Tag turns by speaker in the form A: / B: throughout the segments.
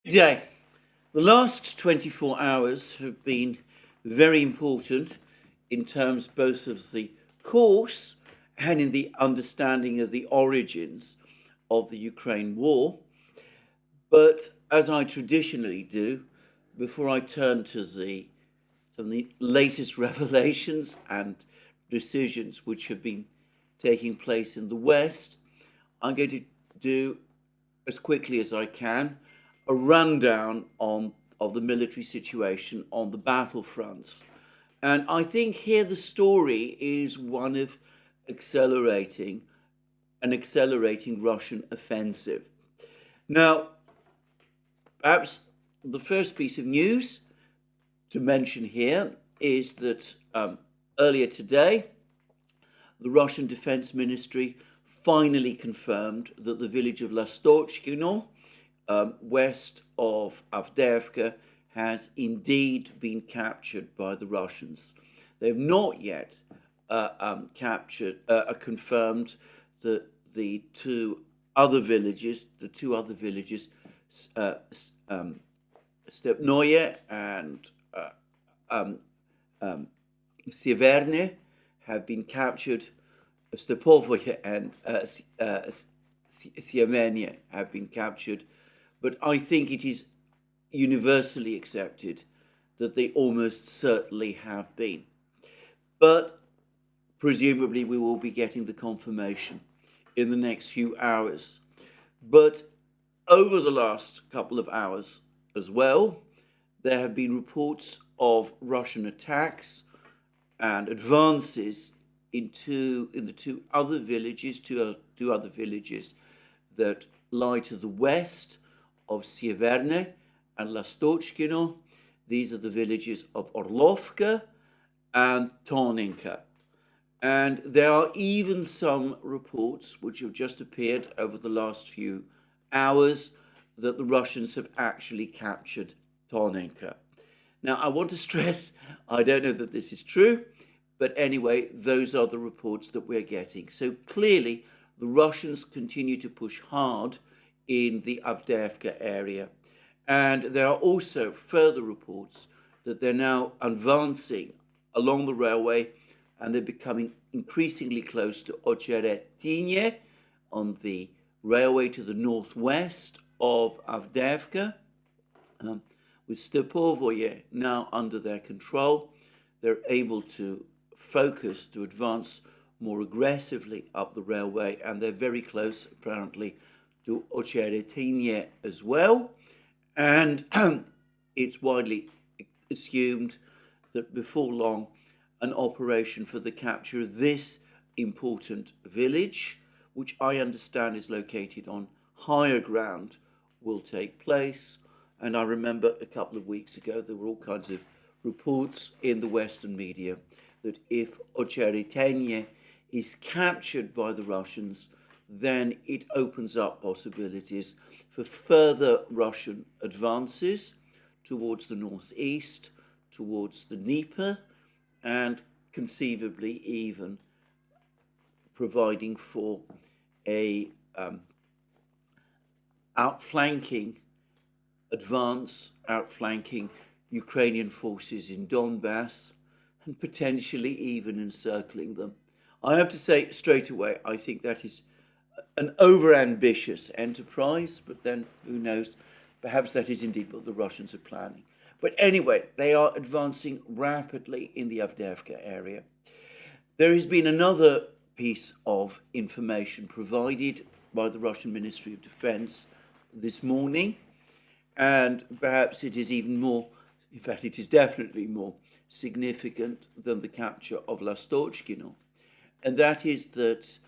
A: Day. The last 24 hours have been very important in terms both of the course and in the understanding of the origins of the Ukraine war. But as I traditionally do, before I turn to some of the latest revelations and decisions which have been taking place in the West, I'm going to do, as quickly as I can, a rundown of the military situation on the battlefronts. And I think here the story is one of accelerating Russian offensive. Now, perhaps the first piece of news to mention here is that earlier today, the Russian Defense Ministry finally confirmed that the village of Lastochkino, west of Avdiivka, has indeed been captured by the Russians. They have not yet confirmed that the two other villages, Stepnoye and Sieverne, have been captured. Stepovoye and Siemenia have been captured, but I think it is universally accepted that they almost certainly have been. But presumably we will be getting the confirmation in the next few hours. But over the last couple of hours as well, there have been reports of Russian attacks and advances in the two other villages that lie to the west of Sieverne and Lastochkino. These are the villages of Orlovka and Toninka. And there are even some reports which have just appeared over the last few hours that the Russians have actually captured Toninka. Now, I want to stress, I don't know that this is true, but anyway, those are the reports that we're getting. So clearly, the Russians continue to push hard in the Avdiivka area. And there are also further reports that they're now advancing along the railway and they're becoming increasingly close to Ocheretine on the railway to the northwest of Avdiivka. With Stepovoye now under their control, they're able to advance more aggressively up the railway, and they're very close, apparently, to Ocheretine as well. And it's widely assumed that before long, an operation for the capture of this important village, which I understand is located on higher ground, will take place. And I remember a couple of weeks ago, there were all kinds of reports in the Western media that if Ocheretine is captured by the Russians, then it opens up possibilities for further Russian advances towards the northeast, towards the Dnieper, and conceivably even providing for a outflanking Ukrainian forces in Donbass, and potentially even encircling them. I have to say straight away, I think that is an overambitious enterprise, but then who knows, perhaps that is indeed what the Russians are planning. But anyway, they are advancing rapidly in the Avdiivka area. There has been another piece of information provided by the Russian Ministry of Defense this morning, and perhaps it is even more, in fact, it is definitely more significant than the capture of Lastochkino, and that is that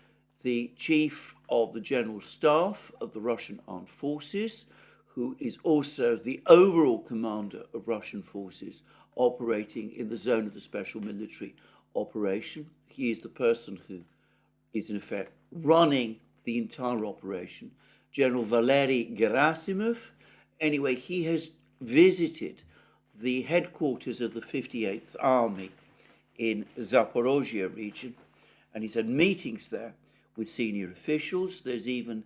A: the chief of the General Staff of the Russian Armed Forces, who is also the overall commander of Russian forces operating in the zone of the special military operation, he is the person who is in effect running the entire operation, General Valery Gerasimov. Anyway, he has visited the headquarters of the 58th Army in Zaporozhye region, and he's had meetings there with senior officials. There's even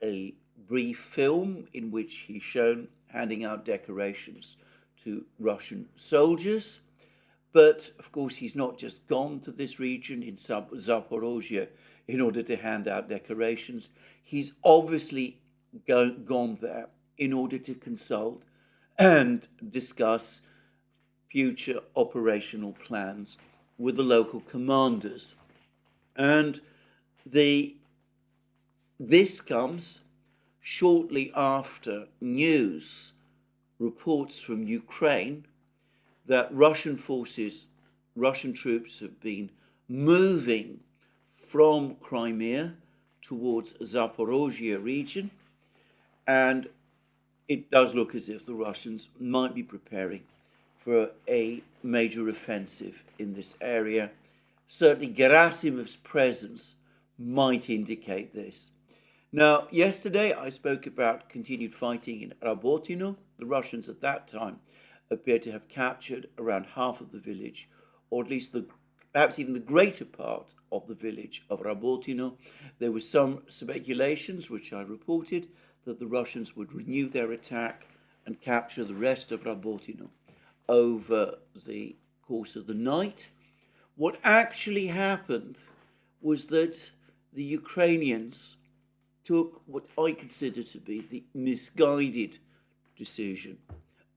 A: a brief film in which he's shown handing out decorations to Russian soldiers. But, of course, he's not just gone to this region in Zaporozhye in order to hand out decorations. He's obviously gone there in order to consult and discuss future operational plans with the local commanders. And this comes shortly after news reports from Ukraine that Russian troops have been moving from Crimea towards Zaporozhye region, and it does look as if the Russians might be preparing for a major offensive in this area. Certainly Gerasimov's presence might indicate this. Now, yesterday I spoke about continued fighting in Rabotino. The Russians at that time appeared to have captured around half of the village, or at least perhaps even the greater part of the village of Rabotino. There were some speculations, which I reported, that the Russians would renew their attack and capture the rest of Rabotino over the course of the night. What actually happened was that the Ukrainians took what I consider to be the misguided decision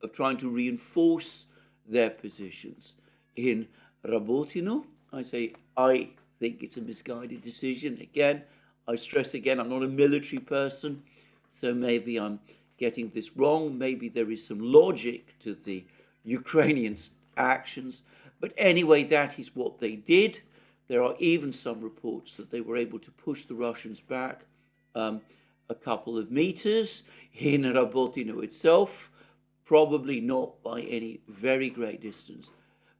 A: of trying to reinforce their positions in Rabotino. I think it's a misguided decision. Again, I stress again, I'm not a military person, so maybe I'm getting this wrong. Maybe there is some logic to the Ukrainians' actions. But anyway, that is what they did. There are even some reports that they were able to push the Russians back a couple of meters in Rabotino itself, probably not by any very great distance.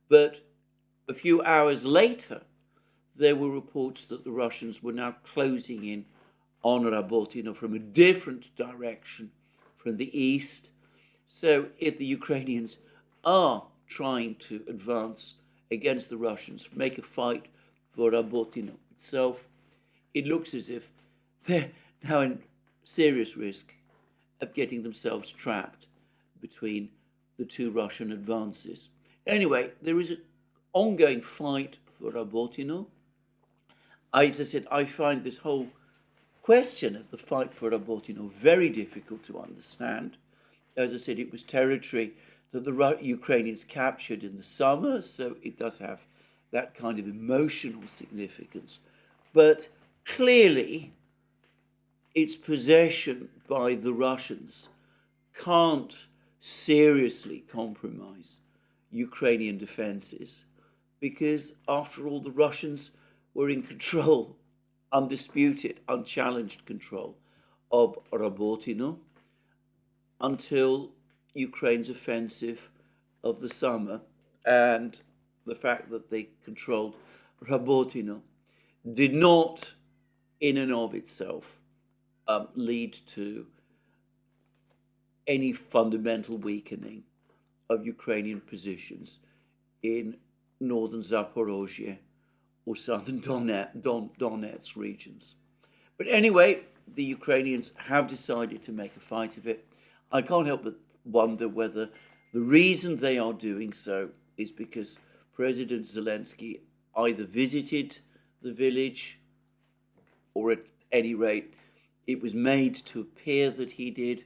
A: But a few hours later, there were reports that the Russians were now closing in on Rabotino from a different direction, from the east. So if the Ukrainians are trying to advance against the Russians, make a fight for Rabotino itself, it looks as if they're now in serious risk of getting themselves trapped between the two Russian advances. Anyway, there is an ongoing fight for Rabotino. As I said, I find this whole question of the fight for Rabotino very difficult to understand. As I said, it was territory that the Ukrainians captured in the summer, so it does have that kind of emotional significance. But clearly, its possession by the Russians can't seriously compromise Ukrainian defenses, because after all, the Russians were in control, undisputed, unchallenged control of Rabotino until Ukraine's offensive of the summer, and the fact that they controlled Rabotino did not in and of itself lead to any fundamental weakening of Ukrainian positions in northern Zaporozhye or southern Donetsk regions. But anyway, the Ukrainians have decided to make a fight of it. I can't help but wonder whether the reason they are doing so is because President Zelensky either visited the village, or at any rate, it was made to appear that he did,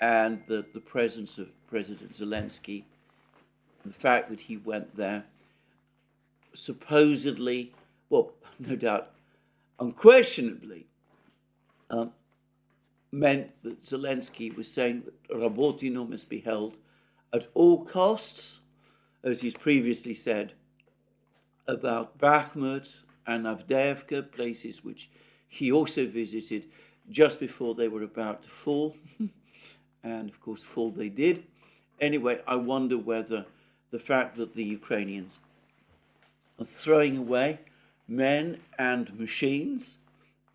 A: and that the presence of President Zelensky, the fact that he went there, supposedly, well, no doubt, unquestionably, meant that Zelensky was saying that Rabotino must be held at all costs, as he's previously said about Bakhmut and Avdiivka, places which he also visited just before they were about to fall. And of course, fall they did. Anyway, I wonder whether the fact that the Ukrainians are throwing away men and machines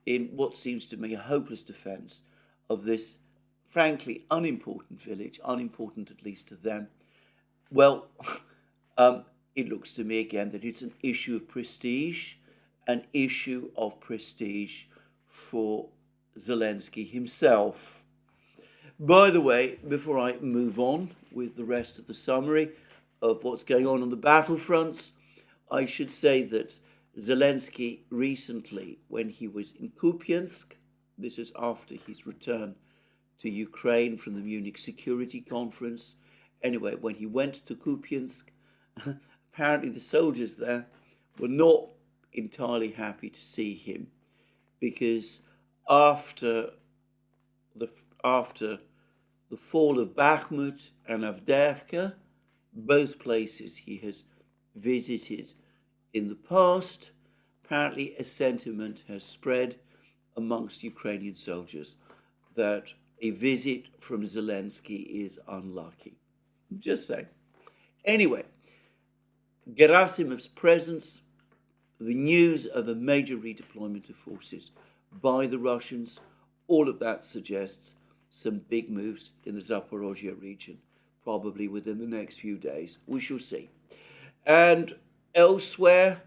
A: in what seems to me a hopeless defense of this frankly unimportant village, unimportant at least to them, well, it looks to me again that it's an issue of prestige, an issue of prestige for Zelensky himself. By the way, before I move on with the rest of the summary of what's going on the battlefronts, I should say that Zelensky recently, when he was in Kupiansk, this is after his return to Ukraine from the Munich Security Conference. Anyway, when he went to Kupiansk, apparently the soldiers there were not entirely happy to see him, because after the fall of Bakhmut and Avdiivka, both places he has visited in the past, apparently a sentiment has spread amongst Ukrainian soldiers that a visit from Zelensky is unlucky. Just saying. Anyway, Gerasimov's presence, the news of a major redeployment of forces by the Russians, all of that suggests some big moves in the Zaporozhye region, probably within the next few days. We shall see. And elsewhere,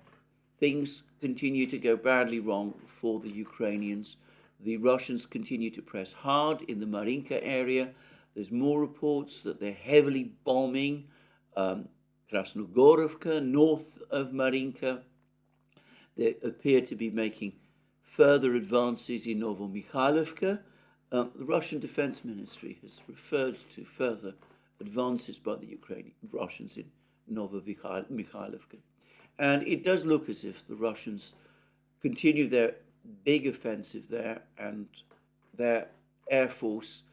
A: things continue to go badly wrong for the Ukrainians. The Russians continue to press hard in the Marinka area. There's more reports that they're heavily bombing Krasnogorovka, north of Marinka. They appear to be making further advances in Novomikhailivka. The Russian Defense Ministry has referred to further advances by the Ukrainian Russians in Novomikhailivka. And it does look as if the Russians continue their big offensive there, and their air force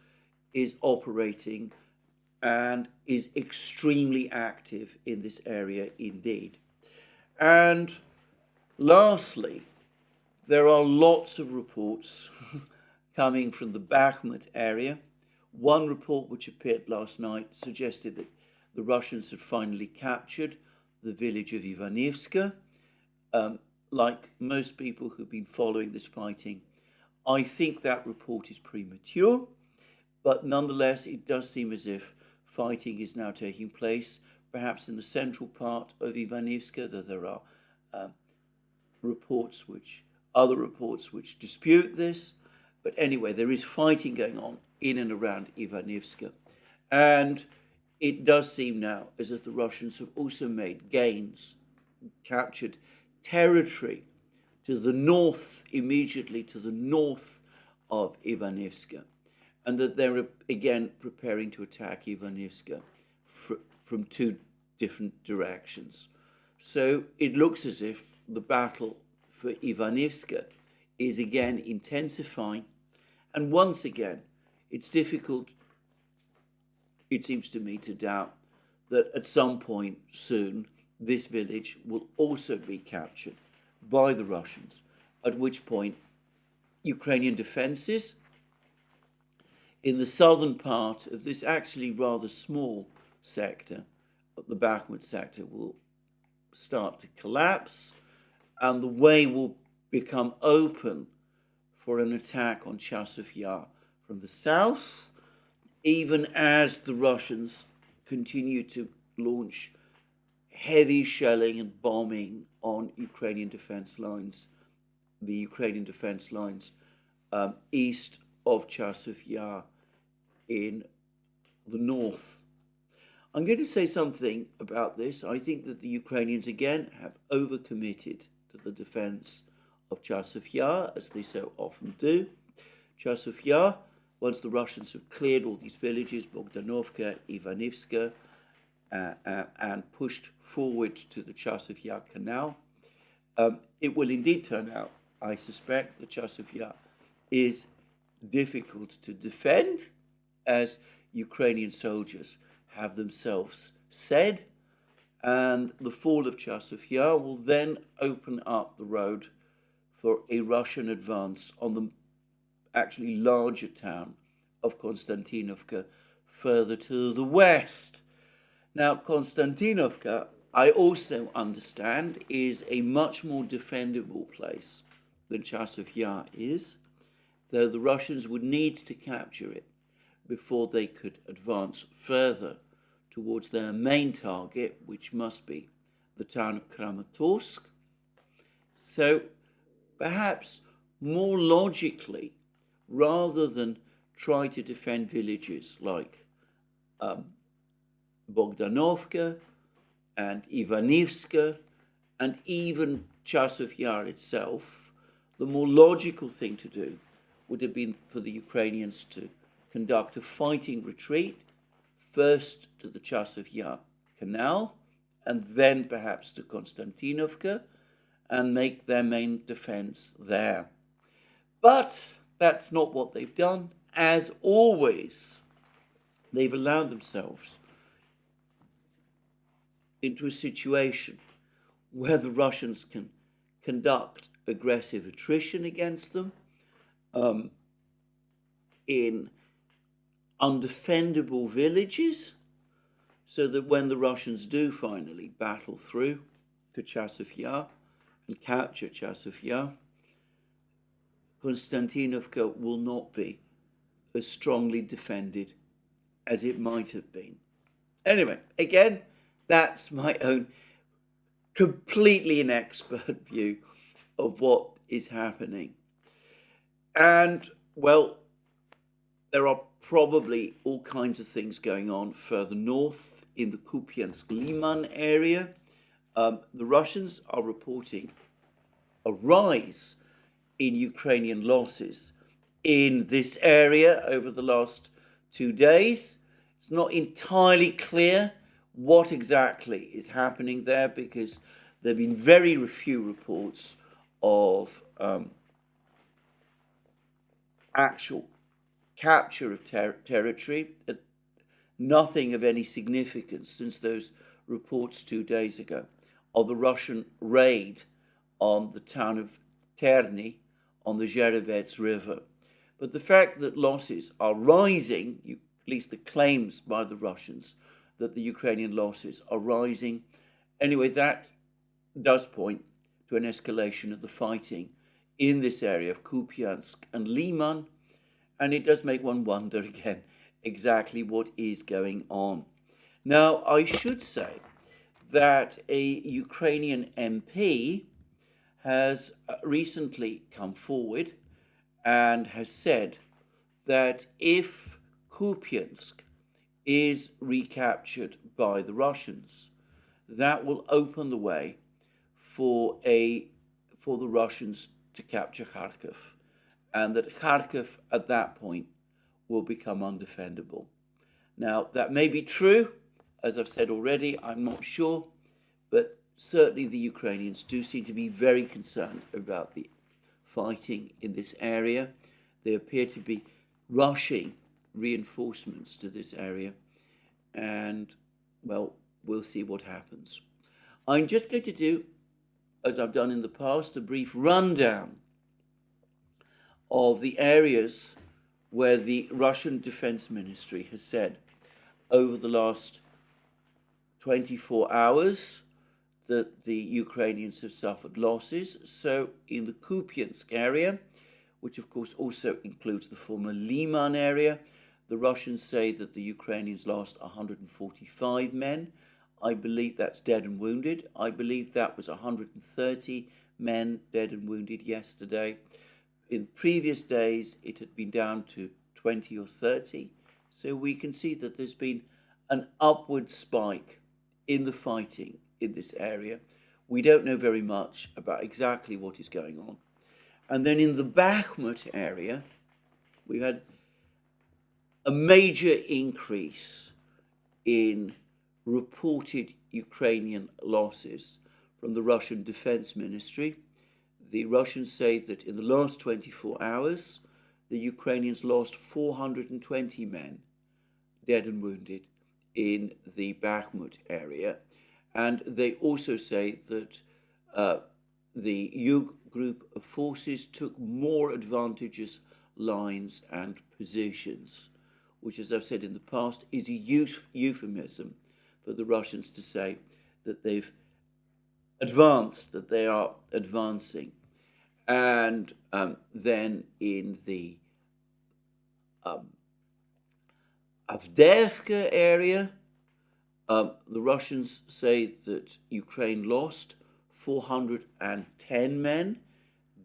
A: is operating and is extremely active in this area indeed. And lastly, there are lots of reports coming from the Bakhmut area. One report which appeared last night suggested that the Russians had finally captured the village of Ivanivska. Like most people who've been following this fighting, I think that report is premature, but nonetheless it does seem as if fighting is now taking place, perhaps in the central part of Ivanivska, though there are other reports which dispute this. But anyway, there is fighting going on in and around Ivanivska. And it does seem now as if the Russians have also made gains, captured territory to the north, immediately to the north of Ivanivska, and that they're again preparing to attack Ivanivska from two different directions. So it looks as if the battle for Ivanivska is again intensifying, and once again it's difficult, it seems to me, to doubt that at some point soon this village will also be captured by the Russians, at which point Ukrainian defenses in the southern part of this actually rather small sector, the Bakhmut sector, will start to collapse, and the way will become open for an attack on Chasiv Yar from the south, even as the Russians continue to launch heavy shelling and bombing on Ukrainian defense lines, the Ukrainian defense lines east of Chasiv Yar in the north. I'm going to say something about this. I think that the Ukrainians again have overcommitted to the defense of Chasiv Yar, as they so often do. Chasiv Yar, once the Russians have cleared all these villages, Bogdanovka, Ivanivska, and pushed forward to the Chasiv Yar Canal, it will indeed turn out, I suspect, that Chasiv Yar is difficult to defend, as Ukrainian soldiers have themselves said, and the fall of Chasiv Yar will then open up the road for a Russian advance on the actually larger town of Konstantinovka further to the west. Now, Konstantinovka, I also understand, is a much more defendable place than Chasiv Yar is, though the Russians would need to capture it before they could advance further towards their main target, which must be the town of Kramatorsk. So perhaps more logically, rather than try to defend villages like Bogdanovka and Ivanivska and even Chasov Yar itself, the more logical thing to do would have been for the Ukrainians to conduct a fighting retreat, first to the Chasov Yar canal, and then perhaps to Konstantinovka, and make their main defense there. But that's not what they've done. As always, they've allowed themselves into a situation where the Russians can conduct aggressive attrition against them in undefendable villages, so that when the Russians do finally battle through to Chasov Yar and capture Chasov Yar, Konstantinovka will not be as strongly defended as it might have been. Anyway, again, that's my own completely inexpert view of what is happening. And, well, there are probably all kinds of things going on further north in the Kupiansk-Liman area. The Russians are reporting a rise in Ukrainian losses in this area over the last 2 days. It's not entirely clear what exactly is happening there, because there have been very few reports of actual capture of territory, nothing of any significance since those reports 2 days ago of the Russian raid on the town of Terny on the Zherebets River. But the fact that losses are rising, at least the claims by the Russians that the Ukrainian losses are rising, anyway, that does point to an escalation of the fighting in this area of Kupiansk and Liman, and it does make one wonder again exactly what is going on. Now, I should say that a Ukrainian MP has recently come forward and has said that if Kupiansk is recaptured by the Russians, that will open the way for the Russians to capture Kharkiv, and that Kharkiv at that point will become undefendable. Now, that may be true, as I've said already, I'm not sure, but certainly the Ukrainians do seem to be very concerned about the fighting in this area. They appear to be rushing reinforcements to this area, and, well, we'll see what happens. I'm just going to do, as I've done in the past, a brief rundown of the areas where the Russian Defense Ministry has said over the last 24 hours that the Ukrainians have suffered losses. So in the Kupiansk area, which of course also includes the former Liman area, the Russians say that the Ukrainians lost 145 men. I believe that's dead and wounded. I believe that was 130 men dead and wounded yesterday. In previous days, it had been down to 20 or 30. So we can see that there's been an upward spike in the fighting in this area. We don't know very much about exactly what is going on. And then in the Bakhmut area, we've had a major increase in reported Ukrainian losses from the Russian Defense Ministry. The Russians say that in the last 24 hours, the Ukrainians lost 420 men, dead and wounded, in the Bakhmut area. And they also say that the Yug group of forces took more advantageous lines and positions, which, as I've said in the past, is a euphemism for the Russians to say that they've advanced, that they are advancing. And then in the Avdiivka area, the Russians say that Ukraine lost 410 men,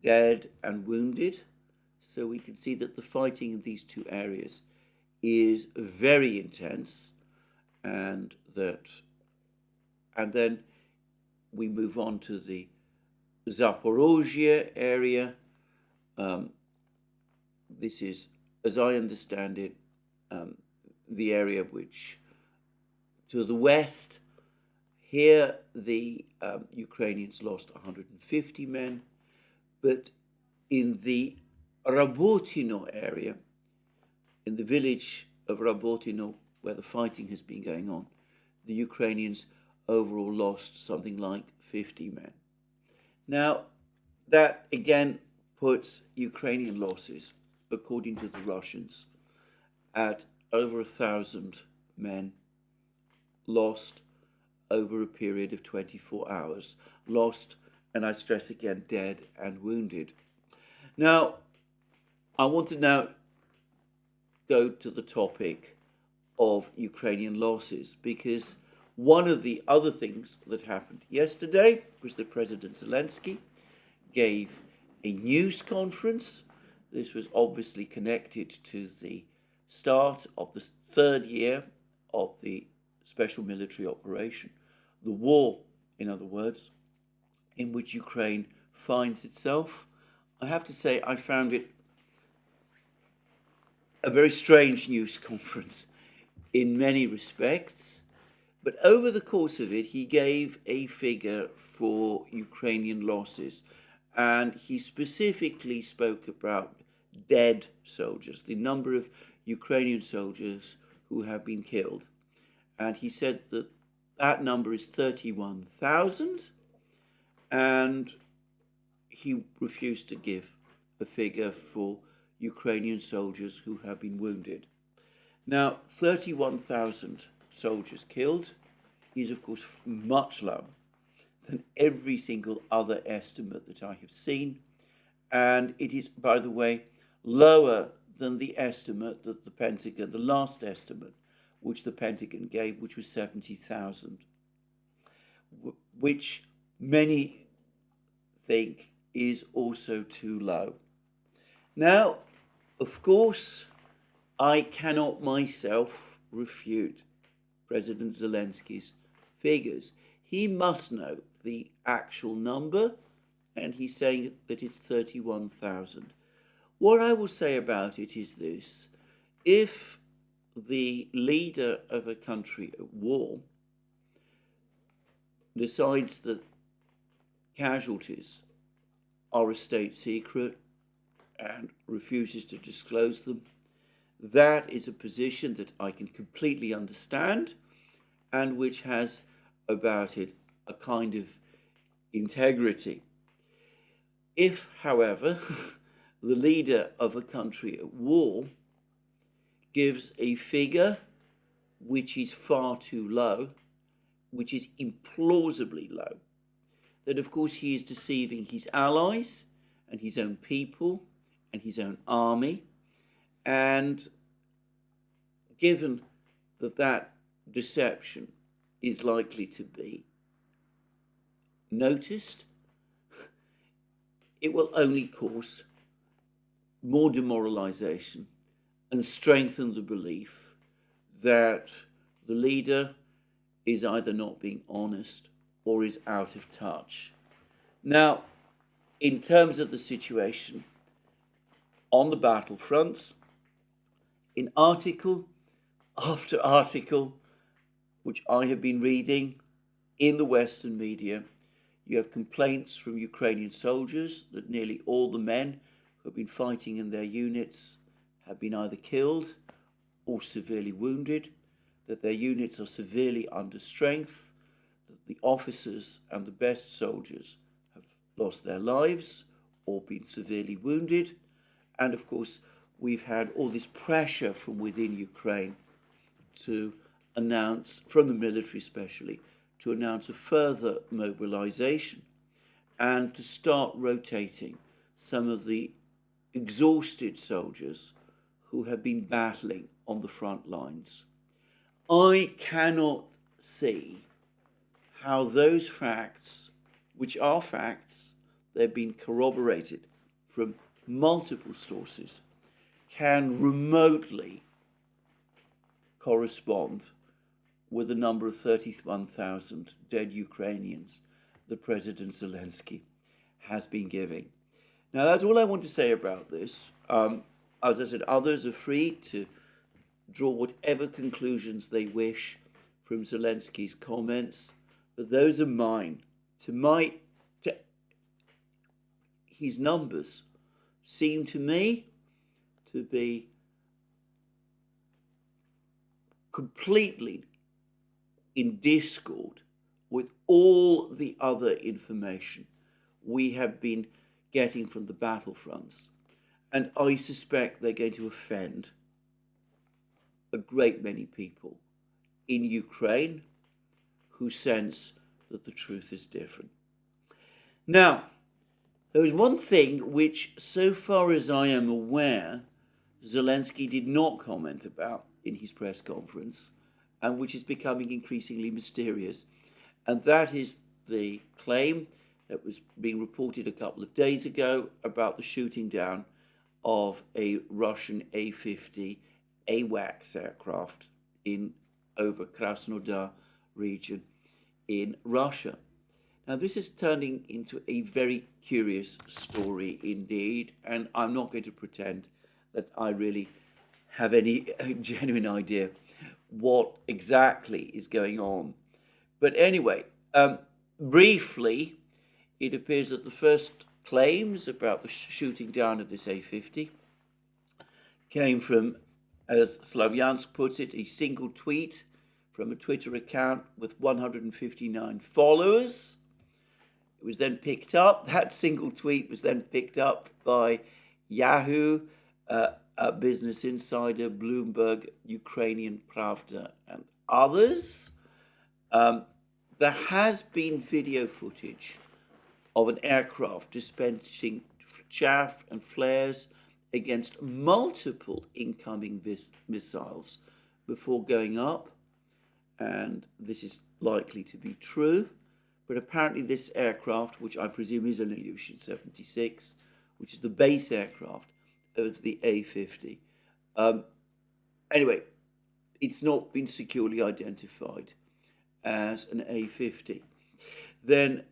A: dead and wounded. So we can see that the fighting in these two areas is very intense, and then we move on to the Zaporozhye area. This is, as I understand it, the area which to the west. Here the Ukrainians lost 150 men, but in the Rabotino area, in the village of Rabotino, where the fighting has been going on, the Ukrainians overall lost something like 50 men. Now, that again puts Ukrainian losses, according to the Russians, at over 1,000 men lost over a period of 24 hours. Lost, and I stress again, dead and wounded. Now, I want to now go to the topic of Ukrainian losses, because one of the other things that happened yesterday was that President Zelensky gave a news conference. This was obviously connected to the start of the third year of the special military operation, the war, in other words, in which Ukraine finds itself. I have to say, I found it a very strange news conference in many respects, but over the course of it, he gave a figure for Ukrainian losses, and he specifically spoke about dead soldiers, the number of Ukrainian soldiers who have been killed. And he said that that number is 31,000, and he refused to give a figure for Ukrainian soldiers who have been wounded. Now, 31,000 soldiers killed is, of course, much lower than every single other estimate that I have seen, and it is, by the way, lower than the estimate that the Pentagon, the last estimate, which the Pentagon gave, which was 70,000, which many think is also too low. Now, of course, I cannot myself refute President Zelensky's figures. He must know the actual number, and he's saying that it's 31,000. What I will say about it is this: if the leader of a country at war decides that casualties are a state secret and refuses to disclose them, that is a position that I can completely understand, and which has about it a kind of integrity. If, however, the leader of a country at war gives a figure which is far too low, which is implausibly low, then of course he is deceiving his allies and his own people and his own army. And given that that deception is likely to be noticed, it will only cause more demoralization and strengthen the belief that the leader is either not being honest or is out of touch. Now, in terms of the situation on the battlefronts, in article after article, which I have been reading in the Western media, you have complaints from Ukrainian soldiers that nearly all the men who have been fighting in their units have been either killed or severely wounded, that their units are severely under strength, that the officers and the best soldiers have lost their lives or been severely wounded. And of course, we've had all this pressure from within Ukraine to announce, from the military especially, to announce a further mobilization and to start rotating some of the exhausted soldiers who have been battling on the front lines. I cannot see how those facts, which are facts, they've been corroborated from multiple sources can remotely correspond with the number of 31,000 dead Ukrainians that President Zelensky has been giving. Now, that's all I want to say about this. As I said, others are free to draw whatever conclusions they wish from Zelensky's comments, but those are mine. His numbers seem to me to be completely in discord with all the other information we have been getting from the battlefronts. And I suspect they're going to offend a great many people in Ukraine who sense that the truth is different. Now, there is one thing which, so far as I am aware, Zelensky did not comment about in his press conference, and which is becoming increasingly mysterious. And that is the claim that was being reported a couple of days ago about the shooting down of a Russian A-50 AWACS aircraft over Krasnodar region in Russia. Now, this is turning into a very curious story indeed, and I'm not going to pretend that I really have any genuine idea what exactly is going on. But anyway, briefly, it appears that the first claims about the shooting down of this A-50 came from, as Slavyansk puts it, a single tweet from a Twitter account with 159 followers. It was then picked up, that single tweet was then picked up by Yahoo, Business Insider, Bloomberg, Ukrainian Pravda, and others. There has been video footage of an aircraft dispensing chaff and flares against multiple incoming missiles before going up, and this is likely to be true. But apparently this aircraft, which I presume is an Ilyushin 76, which is the base aircraft of the A-50, anyway, it's not been securely identified as an A-50. Then,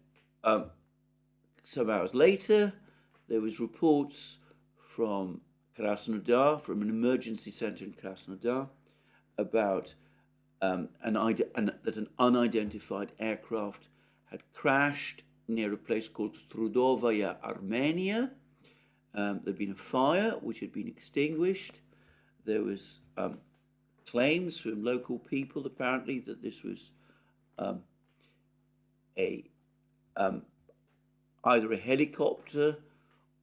A: some hours later, there was reports from Krasnodar, from an emergency center in Krasnodar, about that an unidentified aircraft had crashed near a place called Trudovaya, Armenia. There'd been a fire which had been extinguished. There was claims from local people apparently that this was either a helicopter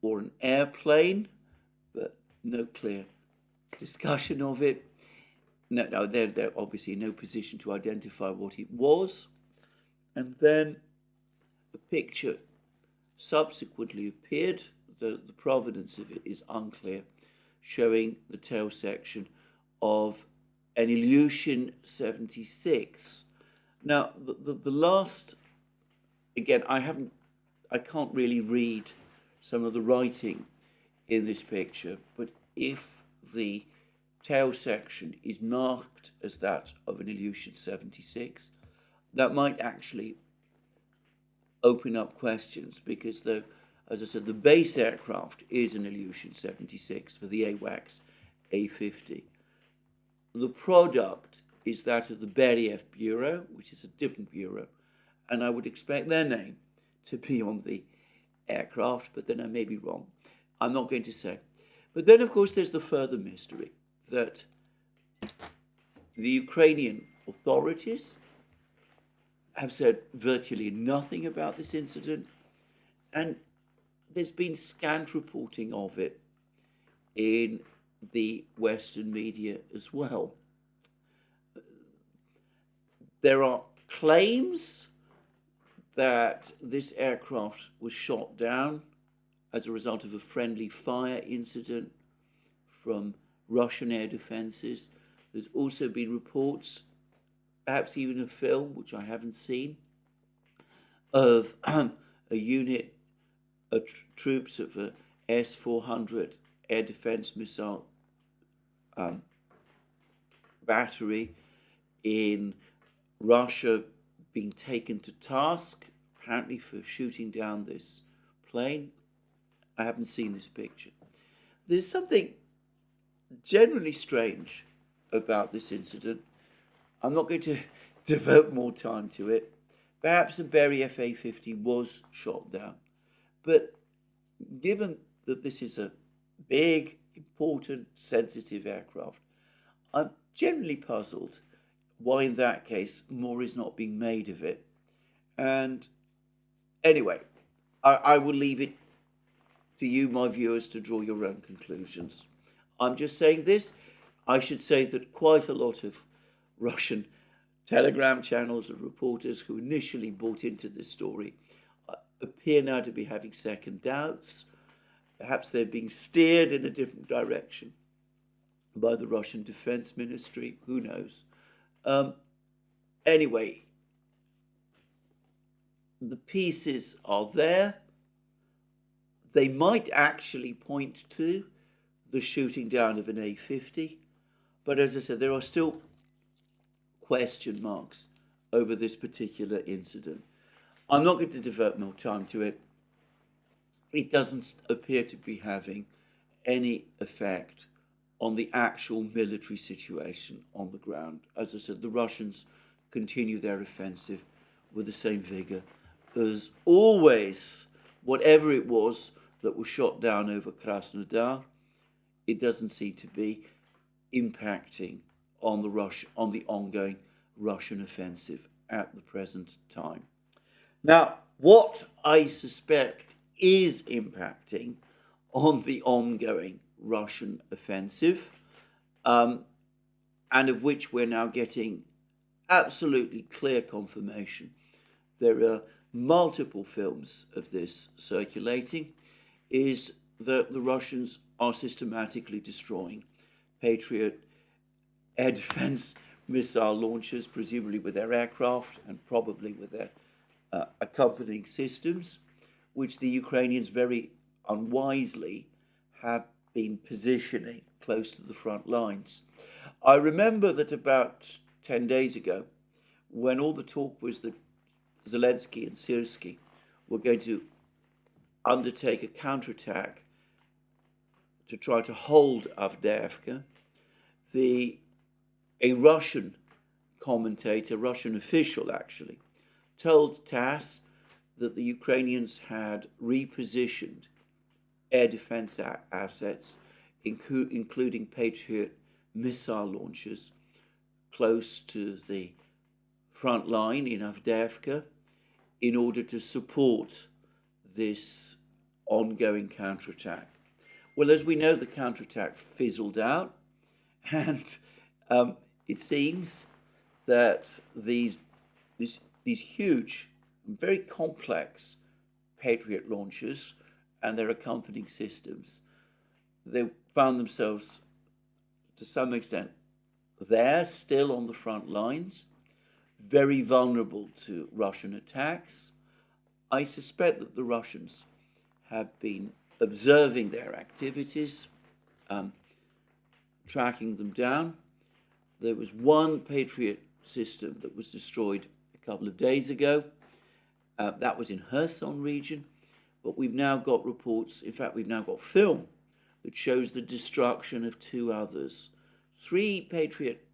A: or an airplane, but no clear discussion of it. No, they're obviously in no position to identify what it was. And then a picture subsequently appeared, the provenance of it is unclear, showing the tail section of an Ilyushin 76. Now, the last, again, I can't really read some of the writing in this picture, but if the tail section is marked as that of an Ilyushin 76, that might actually open up questions, because as I said, the base aircraft is an Ilyushin 76 for the AWACS A-50. The product is that of the Beriev Bureau, which is a different bureau, and I would expect their name to be on the aircraft, but then I may be wrong. I'm not going to say. But then, of course, there's the further mystery that the Ukrainian authorities have said virtually nothing about this incident, and there's been scant reporting of it in the Western media as well. There are claims that this aircraft was shot down as a result of a friendly fire incident from Russian air defenses. There's also been reports, perhaps even a film, which I haven't seen, of a unit of troops of S-400 air defense missile battery in Russia being taken to task, apparently for shooting down this plane. I haven't seen this picture. There's something generally strange about this incident. I'm not going to devote more time to it. Perhaps the Berry FA-50 was shot down. But given that this is a big, important, sensitive aircraft, I'm generally puzzled why in that case more is not being made of it. And anyway, I will leave it to you, my viewers, to draw your own conclusions. I'm just saying this. I should say that quite a lot of Russian Telegram channels and reporters who initially bought into this story appear now to be having second doubts. Perhaps they're being steered in a different direction by the Russian Defense Ministry. Who knows? Anyway, the pieces are there. They might actually point to the shooting down of an A-50, but as I said, there are still question marks over this particular incident. I'm not going to devote more time to it. It doesn't appear to be having any effect on the actual military situation on the ground. As I said, the Russians continue their offensive with the same vigor as always. Whatever it was that was shot down over Krasnodar, it doesn't seem to be impacting on the ongoing Russian offensive at the present time. Now, what I suspect is impacting on the ongoing Russian offensive, and of which we're now getting absolutely clear confirmation. There are multiple films of this circulating, is that the Russians are systematically destroying Patriot air defense missile launchers, presumably with their aircraft and probably with their accompanying systems, which the Ukrainians very unwisely have been positioning close to the front lines. I remember that about 10 days ago, when all the talk was that Zelensky and Syrskyi were going to undertake a counterattack to try to hold Avdiivka, a Russian commentator, Russian official actually, told TASS that the Ukrainians had repositioned air defense assets, including Patriot missile launchers, close to the front line in Avdiivka in order to support this ongoing counterattack. Well, as we know, the counterattack fizzled out, and it seems that these huge, very complex Patriot launchers and their accompanying systems, they found themselves, to some extent, there, still on the front lines, very vulnerable to Russian attacks. I suspect that the Russians have been observing their activities, tracking them down. There was one Patriot system that was destroyed a couple of days ago. That was in Kherson region, but we've now got reports, in fact, we've now got film that shows the destruction of two others. 3 Patriot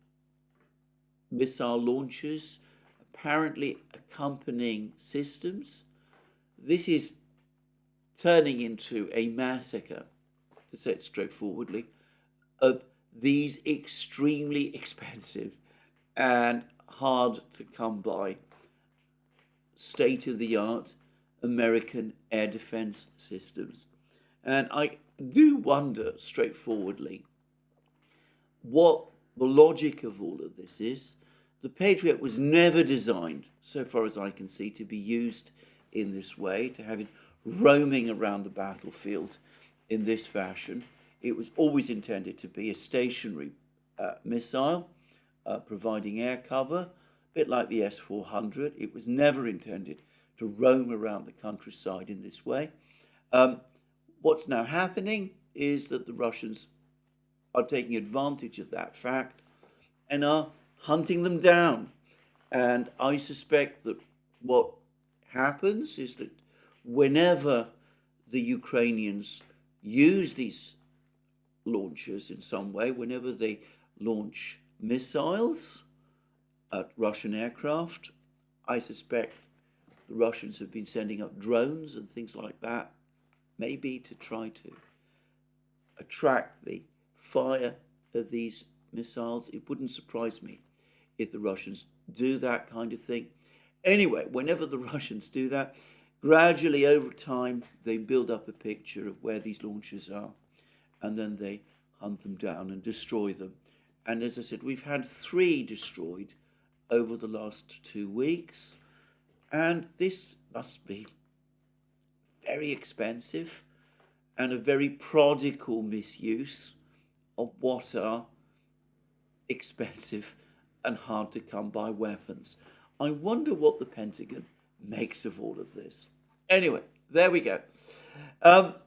A: missile launchers, apparently accompanying systems. This is turning into a massacre, to say it straightforwardly, of these extremely expensive and hard to come by state-of-the-art American air defense systems. And I do wonder straightforwardly what the logic of all of this is. The Patriot was never designed, so far as I can see, to be used in this way, to have it roaming around the battlefield in this fashion. It was always intended to be a stationary missile, providing air cover, a bit like the S-400. It was never intended to roam around the countryside in this way. What's now happening is that the Russians are taking advantage of that fact and are hunting them down. And I suspect that what happens is that whenever the Ukrainians use these launchers in some way, whenever they launch missiles at Russian aircraft, I suspect the Russians have been sending up drones and things like that, maybe to try to attract the fire of these missiles. It wouldn't surprise me if the Russians do that kind of thing. Anyway, whenever the Russians do that, gradually over time, they build up a picture of where these launchers are, and then they hunt them down and destroy them. And as I said, we've had 3 destroyed over the last 2 weeks, and this must be very expensive and a very prodigal misuse of what are expensive and hard to come by weapons. I wonder what the Pentagon makes of all of this. Anyway, there we go.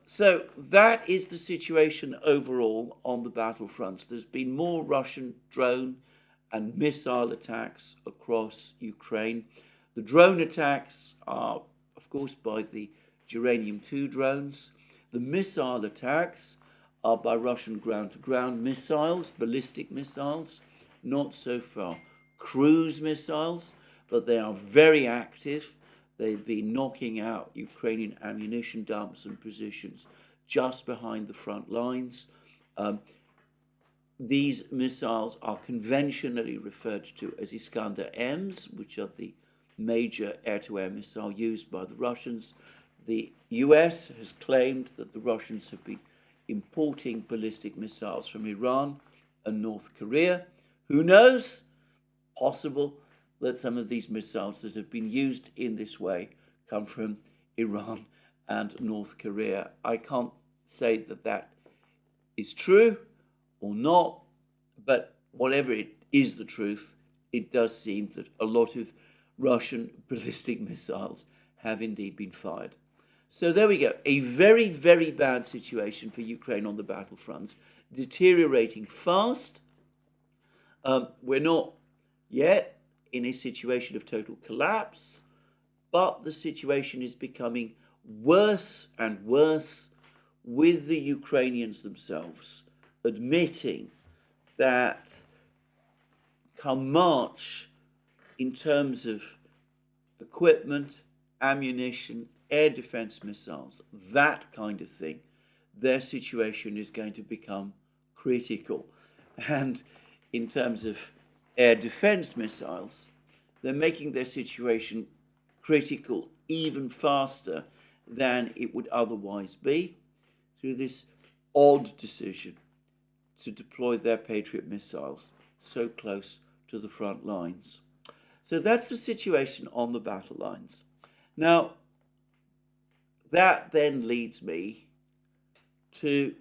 A: So that is the situation overall on the battlefronts. There's been more Russian drone and missile attacks across Ukraine. The drone attacks are, of course, by the Uranium-2 drones. The missile attacks are by Russian ground-to-ground missiles, ballistic missiles, not so far cruise missiles, but they are very active. They've been knocking out Ukrainian ammunition dumps and positions just behind the front lines. These missiles are conventionally referred to as Iskander-Ms, which are the major air-to-air missile used by the Russians. The US has claimed that the Russians have been importing ballistic missiles from Iran and North Korea. Who knows? Possible that some of these missiles that have been used in this way come from Iran and North Korea. I can't say that that is true or not, but whatever it is the truth, it does seem that a lot of Russian ballistic missiles have indeed been fired. So there we go. A very, very bad situation for Ukraine on the battlefronts, deteriorating fast. We're not yet in a situation of total collapse, but the situation is becoming worse and worse, with the Ukrainians themselves admitting that come March, in terms of equipment, ammunition, air defense missiles, that kind of thing, their situation is going to become critical. And in terms of air defense missiles, they're making their situation critical even faster than it would otherwise be through this odd decision to deploy their Patriot missiles so close to the front lines. So that's the situation on the battle lines. Now, that then leads me to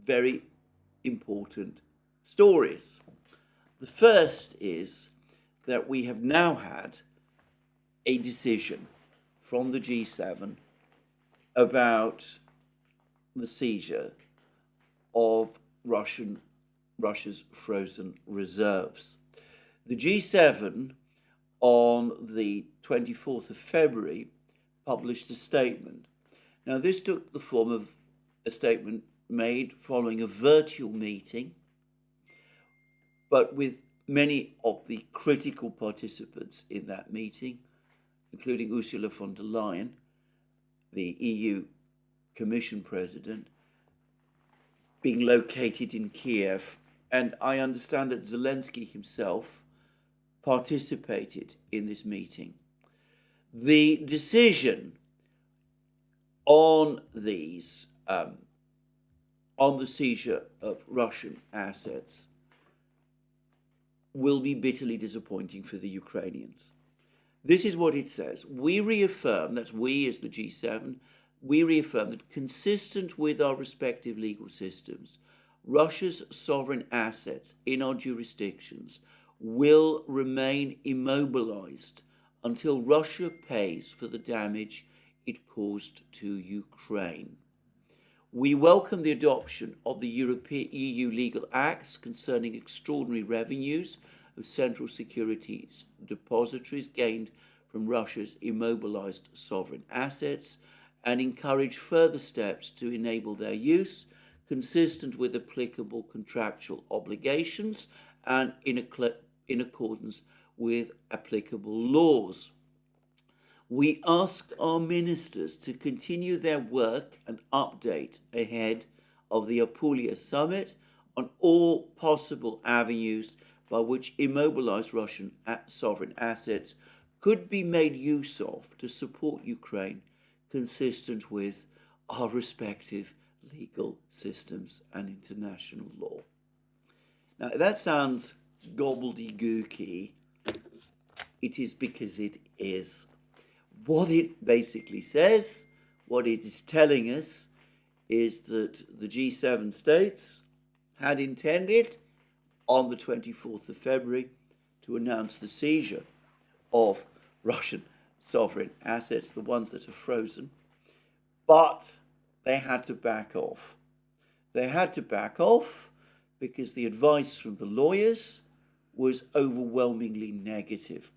A: very important stories. The first is that we have now had a decision from the G7 about the seizure of Russia's frozen reserves. The G7 on the 24th of February published a statement. Now, this took the form of a statement made following a virtual meeting, but with many of the critical participants in that meeting, including Ursula von der Leyen, the EU Commission President, being located in Kiev. And I understand that Zelensky himself participated in this meeting. The decision on these, on the seizure of Russian assets, will be bitterly disappointing for the Ukrainians. This is what it says. We reaffirm, that's we as the G7, we reaffirm that consistent with our respective legal systems, Russia's sovereign assets in our jurisdictions will remain immobilized until Russia pays for the damage it caused to Ukraine. We welcome the adoption of the EU legal acts concerning extraordinary revenues of central securities depositories gained from Russia's immobilized sovereign assets, and encourage further steps to enable their use consistent with applicable contractual obligations and in accordance with applicable laws. We ask our ministers to continue their work and update ahead of the Apulia summit on all possible avenues by which immobilized Russian sovereign assets could be made use of to support Ukraine, consistent with our respective legal systems and international law. Now, if that sounds gobbledygooky, it is because it is. What it basically says, what it is telling us, is that the G7 states had intended on the 24th of February to announce the seizure of Russian sovereign assets, the ones that are frozen, but they had to back off. They had to back off because the advice from the lawyers was overwhelmingly negative.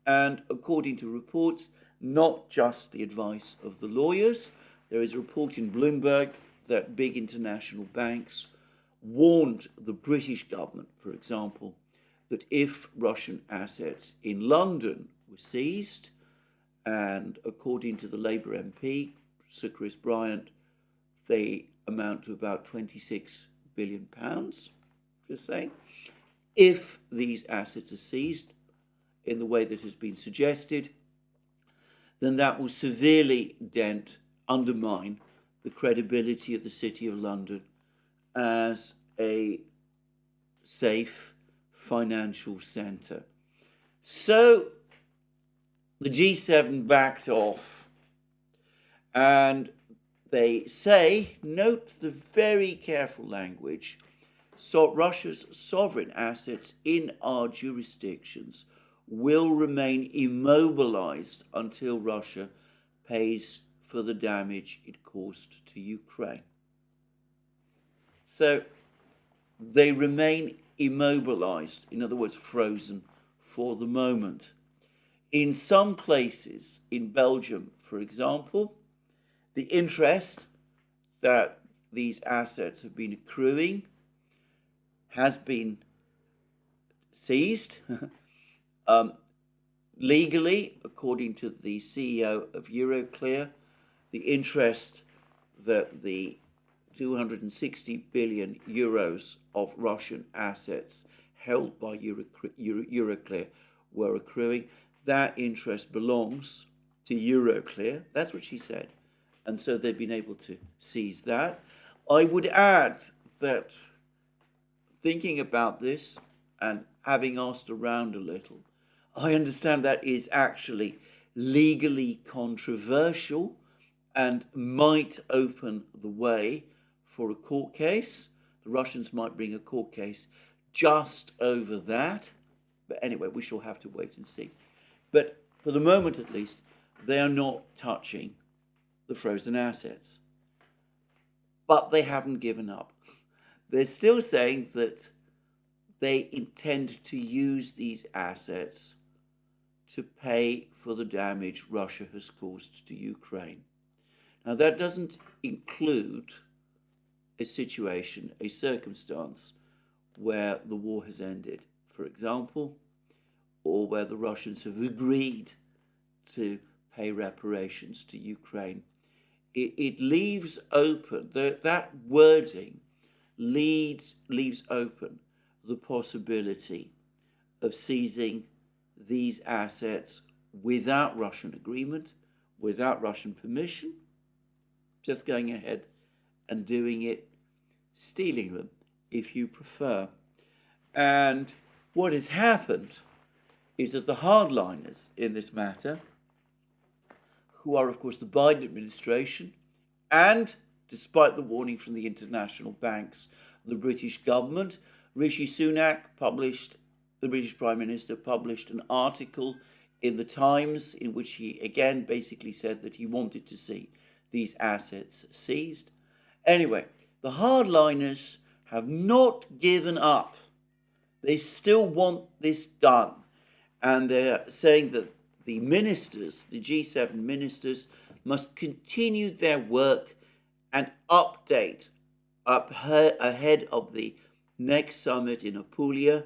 A: And according to reports, not just the advice of the lawyers, there is a report in Bloomberg that big international banks warned the British government, for example, that if Russian assets in London were seized, and according to the Labour MP, Sir Chris Bryant, they amount to about £26 billion, just saying. If these assets are seized in the way that has been suggested, then that will severely undermine the credibility of the City of London as a safe financial centre. So the G7 backed off, and they say, note the very careful language, so Russia's sovereign assets in our jurisdictions will remain immobilized until Russia pays for the damage it caused to Ukraine. So they remain immobilized, in other words, frozen for the moment. In some places, in Belgium, for example, the interest that these assets have been accruing has been seized. Legally, according to the CEO of Euroclear, the interest that the 260 billion euros of Russian assets held by Euroclear were accruing, that interest belongs to Euroclear. That's what she said. And so they've been able to seize that. I would add that thinking about this and having asked around a little, I understand that is actually legally controversial and might open the way for a court case. The Russians might bring a court case just over that. But anyway, we shall have to wait and see. But for the moment, at least, they are not touching the frozen assets. But they haven't given up. They're still saying that they intend to use these assets to pay for the damage Russia has caused to Ukraine. Now, that doesn't include a situation, a circumstance where the war has ended, for example, or where the Russians have agreed to pay reparations to Ukraine. It leaves open, that wording leaves open the possibility of seizing these assets without Russian agreement, without Russian permission, just going ahead and doing it, stealing them, if you prefer. And what has happened is that the hardliners in this matter, who are, of course, the Biden administration, and despite the warning from the international banks, the British government, the British Prime Minister, published an article in the Times, in which he again basically said that he wanted to see these assets seized. Anyway, the hardliners have not given up. They still want this done. And they're saying that the ministers, the G7 ministers, must continue their work and update ahead of the next summit in Apulia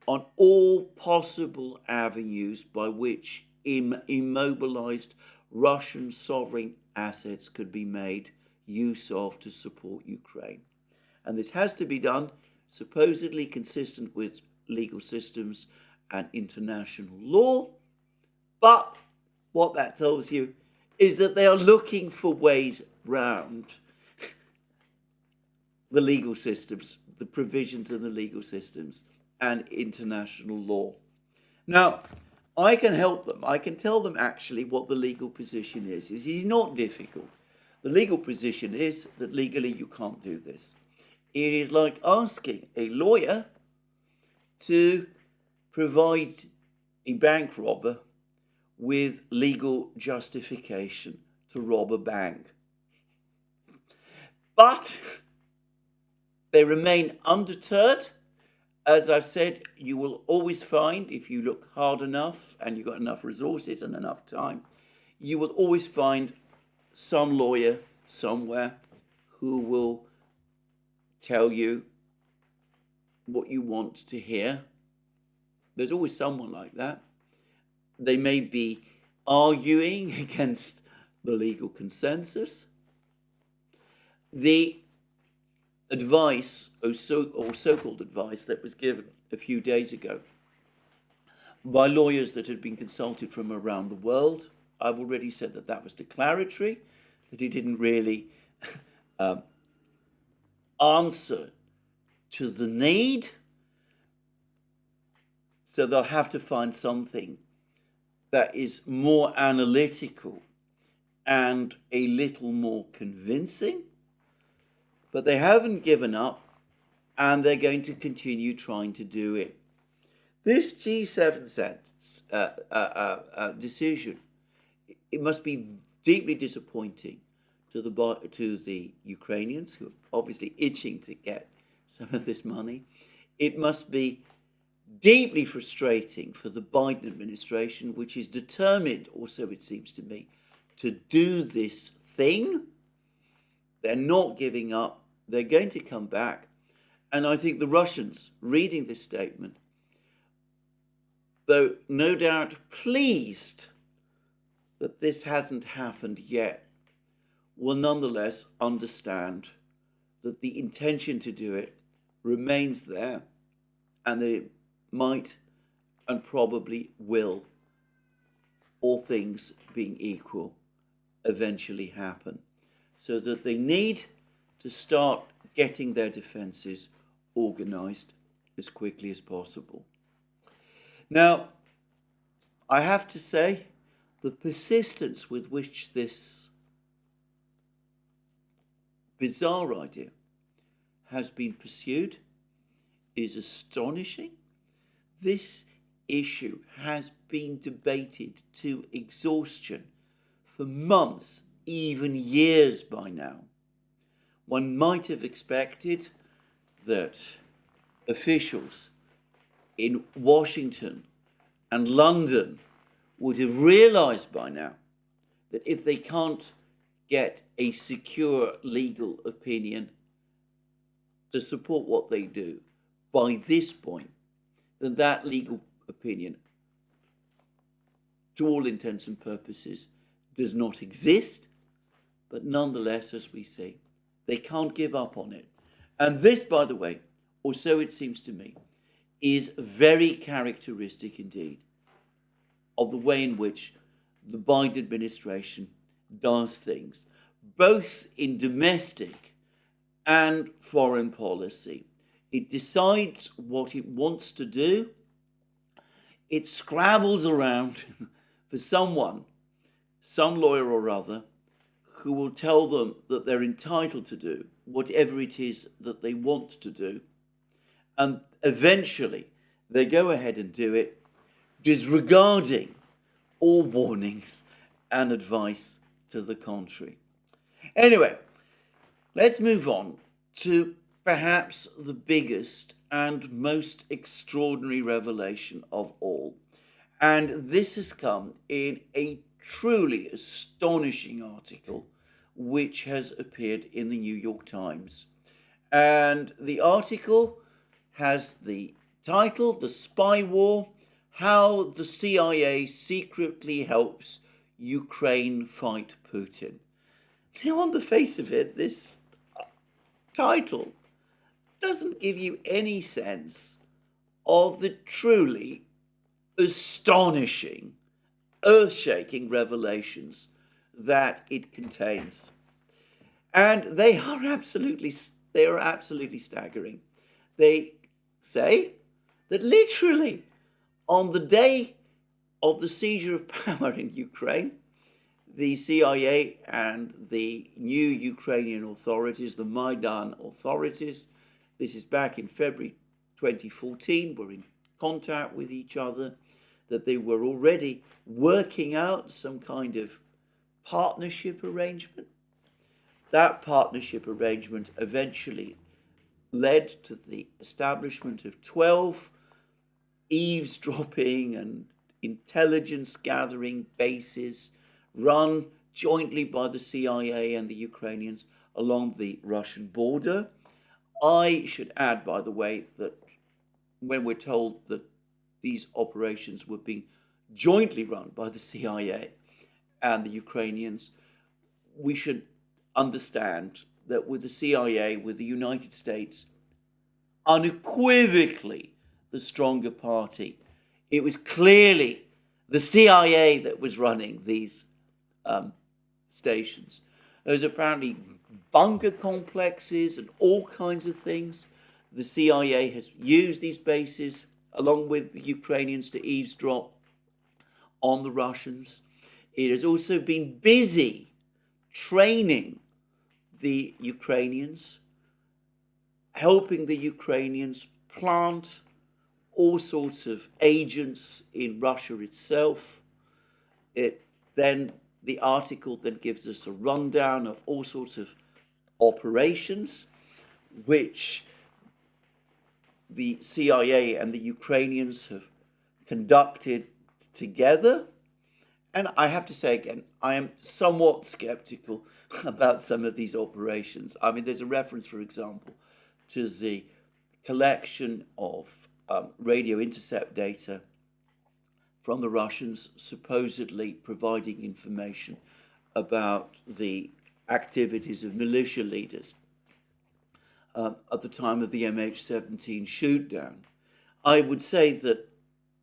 A: on all possible avenues by which immobilized Russian sovereign assets could be made use of to support Ukraine. And this has to be done supposedly consistent with legal systems and international law. But what that tells you is that they are looking for ways round the legal systems, the provisions of the legal systems and international law. Now, I can help them. I can tell them actually what the legal position is. It is not difficult. The legal position is that legally you can't do this. It is like asking a lawyer to provide a bank robber with legal justification to rob a bank. But they remain undeterred. As I've said, you will always find, if you look hard enough and you've got enough resources and enough time, you will always find some lawyer somewhere who will tell you what you want to hear. There's always someone like that. They may be arguing against the legal consensus. The advice, or so-called advice, that was given a few days ago by lawyers that had been consulted from around the world, I've already said that that was declaratory, that he didn't really answer to the need. So they'll have to find something that is more analytical and a little more convincing. But they haven't given up, and they're going to continue trying to do it. This G7 decision, it must be deeply disappointing to the Ukrainians, who are obviously itching to get some of this money. It must be deeply frustrating for the Biden administration, which is determined, or so it seems to me, to do this thing. They're not giving up. They're going to come back. And I think the Russians, reading this statement, though no doubt pleased that this hasn't happened yet, will nonetheless understand that the intention to do it remains there, and that it might and probably will, all things being equal, eventually happen. So that they need to start getting their defences organised as quickly as possible. Now, I have to say, the persistence with which this bizarre idea has been pursued is astonishing. This issue has been debated to exhaustion for months, even years by now. One might have expected that officials in Washington and London would have realised by now that if they can't get a secure legal opinion to support what they do by this point, then that legal opinion, to all intents and purposes, does not exist. But nonetheless, as we say, they can't give up on it. And this, by the way, or so it seems to me, is very characteristic indeed of the way in which the Biden administration does things, both in domestic and foreign policy. It decides what it wants to do. It scrabbles around for someone, some lawyer or other, who will tell them that they're entitled to do whatever it is that they want to do. And eventually they go ahead and do it, disregarding or warnings and advice to the contrary. Anyway, let's move on to perhaps the biggest and most extraordinary revelation of all. And this has come in a truly astonishing article which has appeared in the New York Times. And the article has the title, The Spy War, How the CIA Secretly Helps Ukraine Fight Putin. Now, on the face of it, this title doesn't give you any sense of the truly astonishing, earth-shaking revelations that it contains. And they are absolutely staggering. They say that literally on the day of the seizure of power in Ukraine, the CIA and the new Ukrainian authorities, the Maidan authorities, this is back in February 2014, were in contact with each other, that they were already working out some kind of partnership arrangement. That partnership arrangement eventually led to the establishment of 12 eavesdropping and intelligence gathering bases run jointly by the CIA and the Ukrainians along the Russian border. I should add, by the way, that when we're told that these operations were being jointly run by the CIA and the Ukrainians, we should understand that with the CIA, with the United States, unequivocally the stronger party, it was clearly the CIA that was running these stations. There's apparently bunker complexes and all kinds of things. The CIA has used these bases along with the Ukrainians to eavesdrop on the Russians. It has also been busy training the Ukrainians, helping the Ukrainians plant all sorts of agents in Russia itself. The article then gives us a rundown of all sorts of operations which the CIA and the Ukrainians have conducted together. And I have to say again, I am somewhat skeptical about some of these operations. I mean, there's a reference, for example, to the collection of radio intercept data from the Russians, supposedly providing information about the activities of militia leaders at the time of the MH17 shootdown. I would say that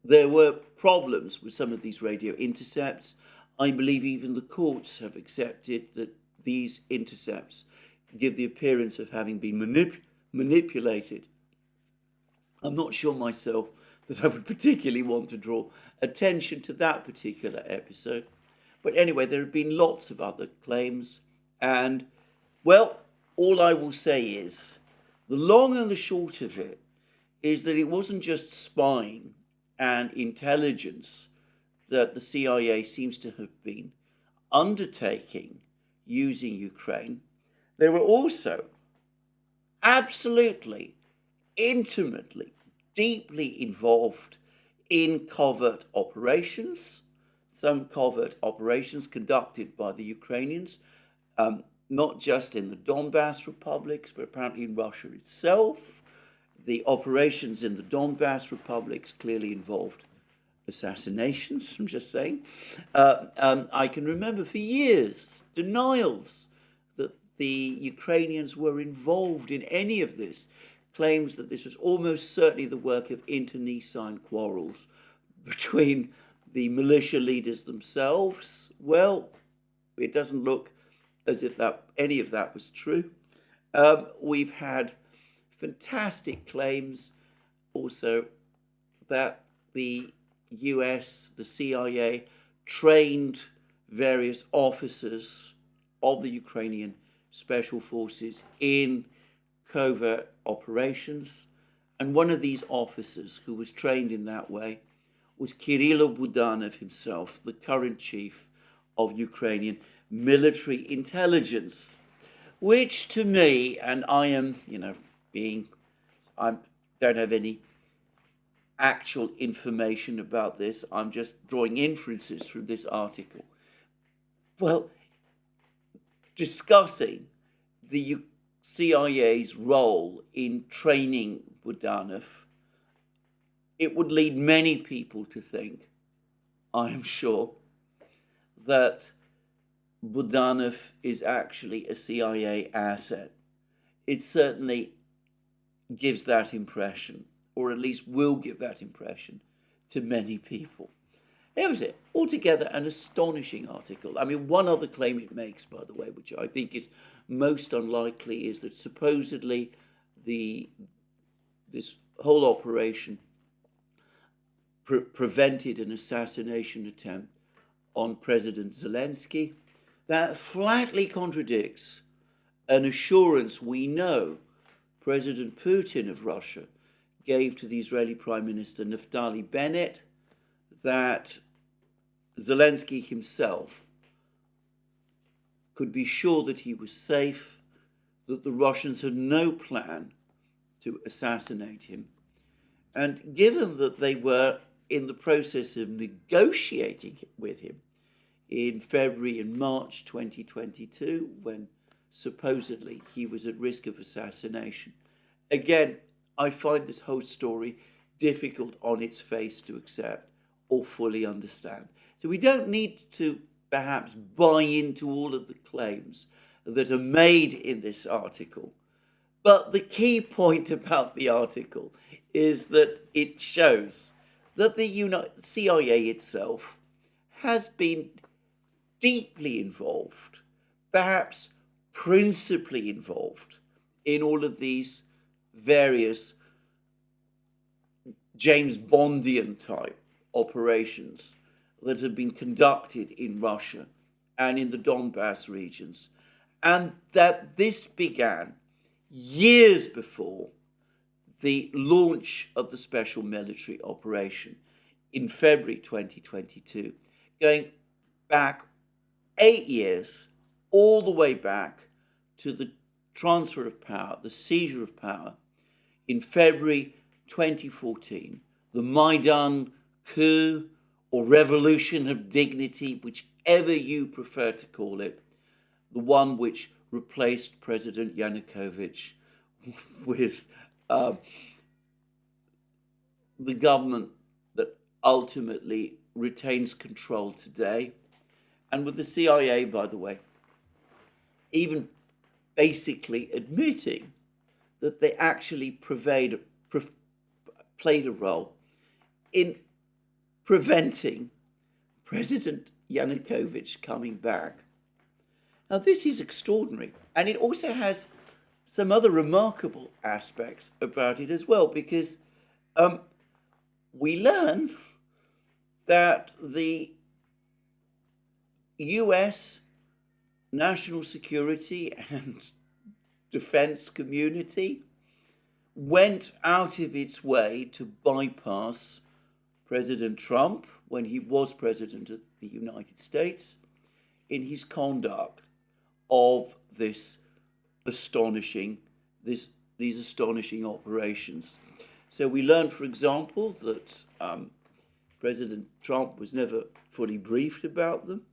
A: there were problems with some of these radio intercepts. I believe even the courts have accepted that these intercepts give the appearance of having been manipulated. I'm not sure myself that I would particularly want to draw attention to that particular episode. But anyway, there have been lots of other claims. And, well, all I will say is, the long and the short of it is that it wasn't just spying and intelligence that the CIA seems to have been undertaking using Ukraine. They were also absolutely, intimately, deeply involved in covert operations, some covert operations conducted by the Ukrainians, not just in the Donbass republics, but apparently in Russia itself. The operations in the Donbass republics clearly involved assassinations, I'm just saying. I can remember for years denials that the Ukrainians were involved in any of this, claims that this was almost certainly the work of internecine quarrels between the militia leaders themselves. Well, it doesn't look as if any of that was true. We've had fantastic claims also that the US, the CIA, trained various officers of the Ukrainian special forces in covert operations. And one of these officers who was trained in that way was Kirilo Budanov himself, the current chief of Ukrainian military intelligence, which to me, and I am, I don't have any actual information about this, I'm just drawing inferences from this article. Well, discussing the CIA's role in training Budanov, it would lead many people to think, I am sure, that Budanov is actually a CIA asset. It certainly gives that impression, or at least will give that impression to many people. It was altogether an astonishing article. I mean, one other claim it makes, by the way, which I think is most unlikely, is that supposedly this whole operation prevented an assassination attempt on President Zelensky. That flatly contradicts an assurance we know President Putin of Russia gave to the Israeli Prime Minister Naftali Bennett that Zelensky himself could be sure that he was safe, that the Russians had no plan to assassinate him. And given that they were in the process of negotiating with him in February and March 2022, when supposedly he was at risk of assassination, again, I find this whole story difficult on its face to accept or fully understand. So we don't need to perhaps buy into all of the claims that are made in this article. But the key point about the article is that it shows that the CIA itself has been deeply involved, perhaps principally involved, in all of these various James Bondian type operations that have been conducted in Russia and in the Donbass regions, and that this began years before the launch of the special military operation in February 2022, going back 8 years, all the way back to the transfer of power, the seizure of power in February 2014, the Maidan coup or revolution of dignity, whichever you prefer to call it, the one which replaced President Yanukovych with the government that ultimately retains control today, and with the CIA, by the way, even basically admitting that they actually played a role in preventing President Yanukovych coming back. Now, this is extraordinary, and it also has some other remarkable aspects about it as well, because we learn that the US national security and defense community went out of its way to bypass President Trump when he was president of the United States in his conduct of these astonishing operations. So we learned, for example, that President Trump was never fully briefed about them,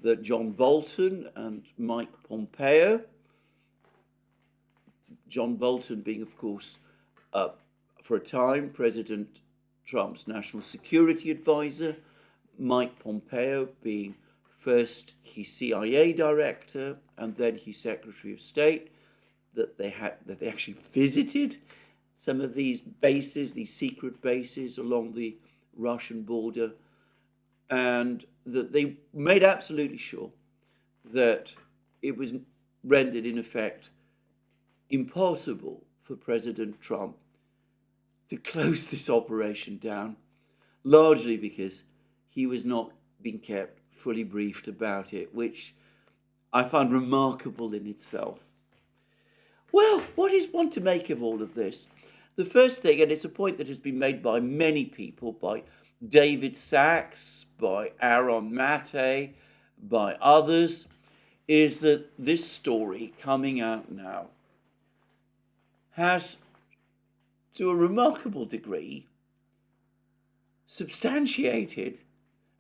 A: that John Bolton and Mike Pompeo, John Bolton being, of course, for a time, President Trump's national security advisor, Mike Pompeo being first his CIA director and then his Secretary of State, that they actually visited some of these bases, these secret bases along the Russian border, and that they made absolutely sure that it was rendered, in effect, impossible for President Trump to close this operation down, largely because he was not being kept fully briefed about it, which I find remarkable in itself. Well, what is one to make of all of this? The first thing, and it's a point that has been made by many people, by David Sachs, by Aaron Mate, by others, is that this story coming out now has, to a remarkable degree, substantiated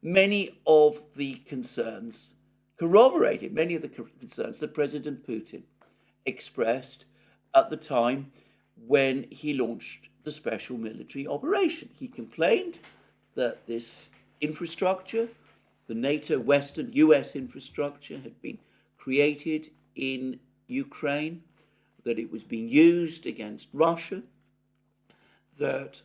A: many of the concerns, corroborated many of the concerns that President Putin expressed at the time when he launched the special military operation. He complained that this infrastructure, the NATO Western US infrastructure, had been created in Ukraine, that it was being used against Russia, that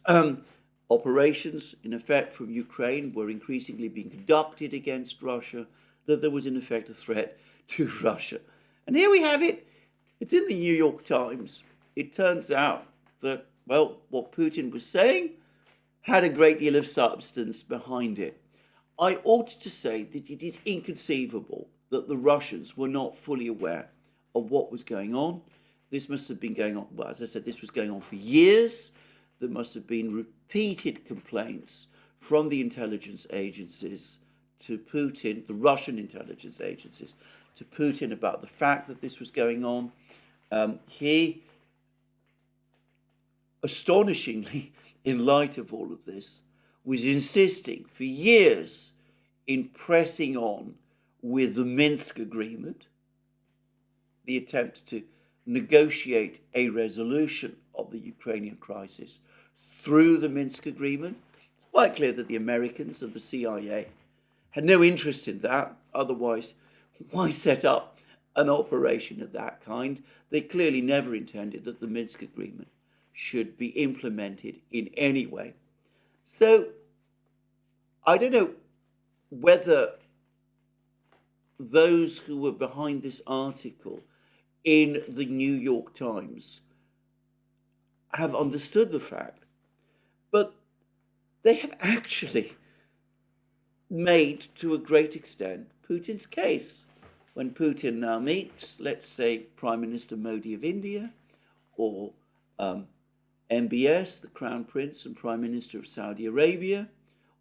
A: operations, in effect, from Ukraine were increasingly being conducted against Russia, that there was, in effect, a threat to Russia. And here we have it. It's in the New York Times. It turns out that, well, what Putin was saying had a great deal of substance behind it. I ought to say that it is inconceivable that the Russians were not fully aware of what was going on. This must have been going on, well, as I said, this was going on for years. There must have been repeated complaints from the intelligence agencies to Putin, the Russian intelligence agencies, to Putin about the fact that this was going on. He, astonishingly, in light of all of this, was insisting for years in pressing on with the Minsk agreement, the attempt to negotiate a resolution of the Ukrainian crisis through the Minsk agreement. It's quite clear that the Americans and the CIA had no interest in that. Otherwise, why set up an operation of that kind? They clearly never intended that the Minsk agreement should be implemented in any way. So I don't know whether those who were behind this article in the New York Times have understood the fact, but they have actually made, to a great extent, Putin's case. When Putin now meets, let's say, Prime Minister Modi of India, or MBS, the Crown Prince and Prime Minister of Saudi Arabia,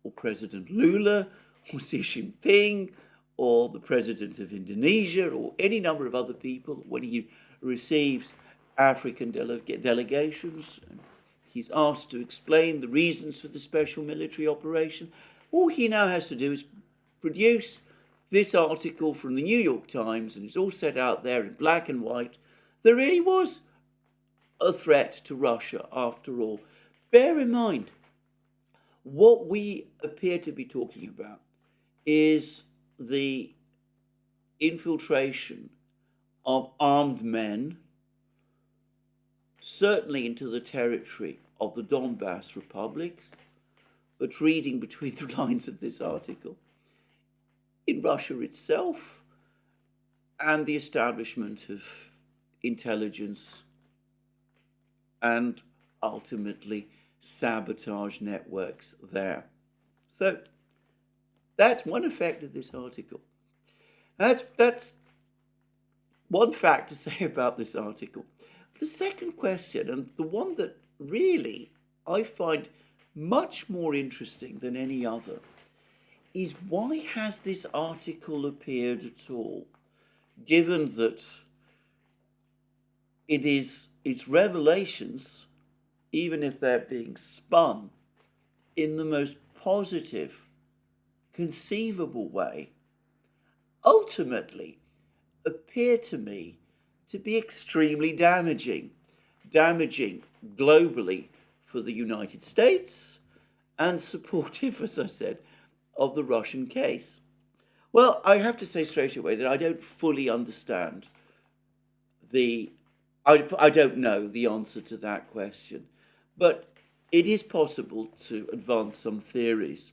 A: or President Lula, or Xi Jinping, or the President of Indonesia, or any number of other people, when he receives African delegations, and he's asked to explain the reasons for the special military operation, all he now has to do is produce this article from the New York Times, and it's all set out there in black and white. There really was a threat to Russia, after all. Bear in mind, what we appear to be talking about is the infiltration of armed men, certainly into the territory of the Donbass republics, but reading between the lines of this article, in Russia itself, and the establishment of intelligence and ultimately sabotage networks there. So that's one effect of this article. That's one fact to say about this article. The second question, and the one that really I find much more interesting than any other, is why has this article appeared at all, given that its revelations, even if they're being spun in the most positive, conceivable way, ultimately appear to me to be extremely damaging globally for the United States and supportive, as I said, of the Russian case. Well, I have to say straight away that I don't fully understand I don't know the answer to that question, but it is possible to advance some theories.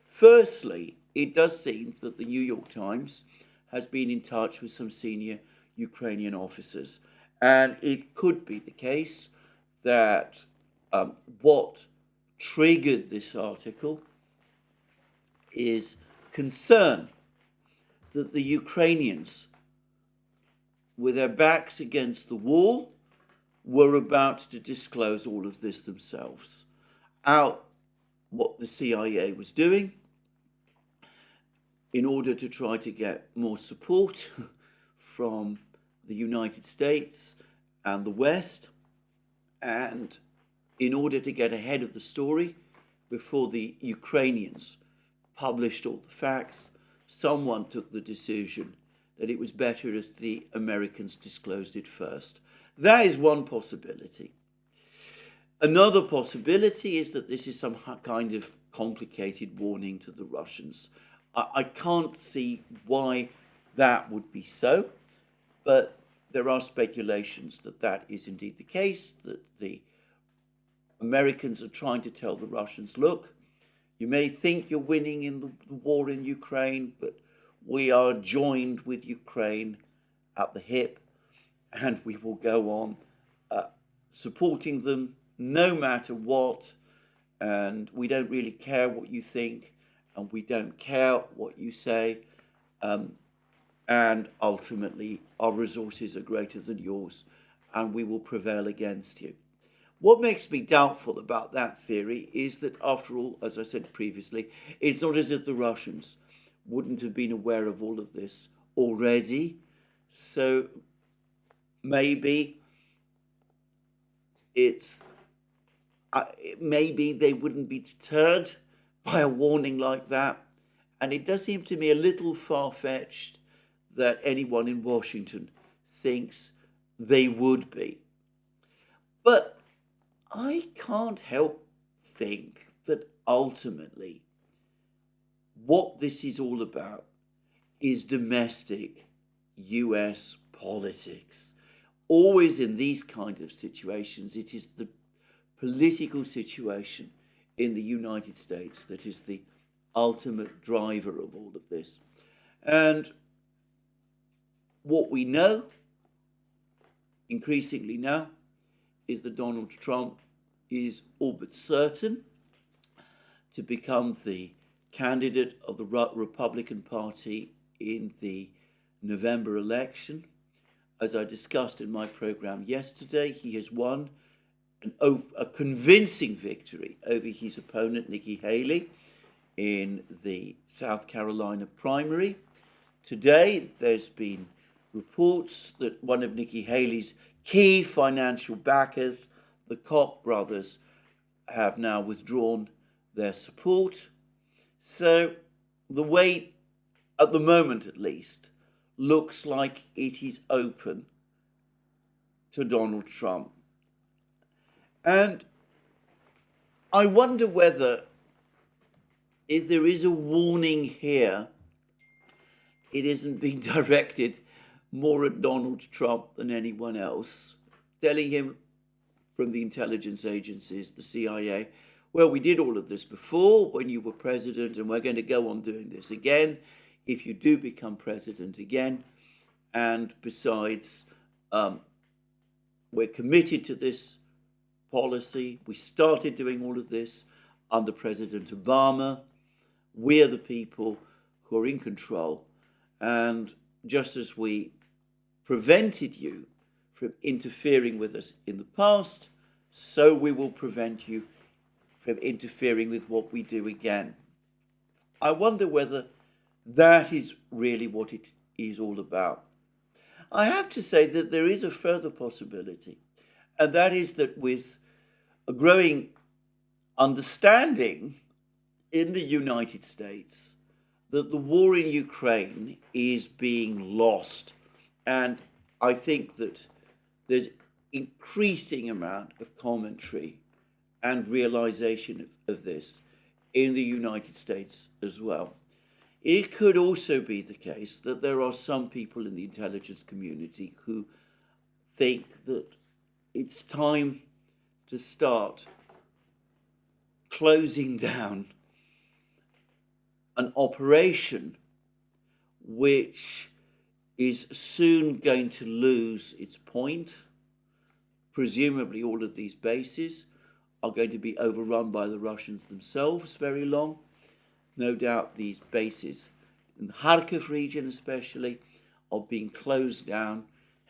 A: Firstly, it does seem that the New York Times has been in touch with some senior Ukrainian officers, and it could be the case that what triggered this article is concern that the Ukrainians, with their backs against the wall, were about to disclose all of this themselves. Now, what the CIA was doing in order to try to get more support from the United States and the West, and in order to get ahead of the story before the Ukrainians published all the facts, someone took the decision that it was better if the Americans disclosed it first. That is one possibility. Another possibility is that this is some kind of complicated warning to the Russians. I can't see why that would be so, but there are speculations that that is indeed the case, that the Americans are trying to tell the Russians, look, you may think you're winning in the war in Ukraine, but we are joined with Ukraine at the hip, and we will go on supporting them no matter what, and we don't really care what you think, and we don't care what you say, and ultimately our resources are greater than yours, and we will prevail against you. What makes me doubtful about that theory is that, after all, as I said previously, it's not as if the Russians wouldn't have been aware of all of this already. So maybe maybe they wouldn't be deterred by a warning like that. And it does seem to me a little far-fetched that anyone in Washington thinks they would be. But I can't help think that ultimately what this is all about is domestic US politics. Always in these kind of situations, it is the political situation in the United States that is the ultimate driver of all of this. And what we know increasingly now is that Donald Trump is all but certain to become the candidate of the Republican Party in the November election. As I discussed in my program yesterday, he has won a convincing victory over his opponent, Nikki Haley, in the South Carolina primary. Today, there's been reports that one of Nikki Haley's key financial backers, the Koch brothers, have now withdrawn their support. So the way, at the moment at least, looks like it is open to Donald Trump. And I wonder whether, if there is a warning here, it isn't being directed more at Donald Trump than anyone else, telling him from the intelligence agencies, the CIA, well, we did all of this before when you were president, and we're going to go on doing this again if you do become president again. And besides, we're committed to this policy. We started doing all of this under President Obama. We're the people who are in control. And just as we prevented you from interfering with us in the past, so we will prevent you from interfering with what we do again. I wonder whether that is really what it is all about. I have to say that there is a further possibility, and that is that with a growing understanding in the United States that the war in Ukraine is being lost. And I think that there's increasing amount of commentary and realization of this in the United States as well. It could also be the case that there are some people in the intelligence community who think that it's time to start closing down an operation which is soon going to lose its point. Presumably all of these bases are going to be overrun by the Russians themselves very long. No doubt these bases, in the Kharkiv region especially, are being closed down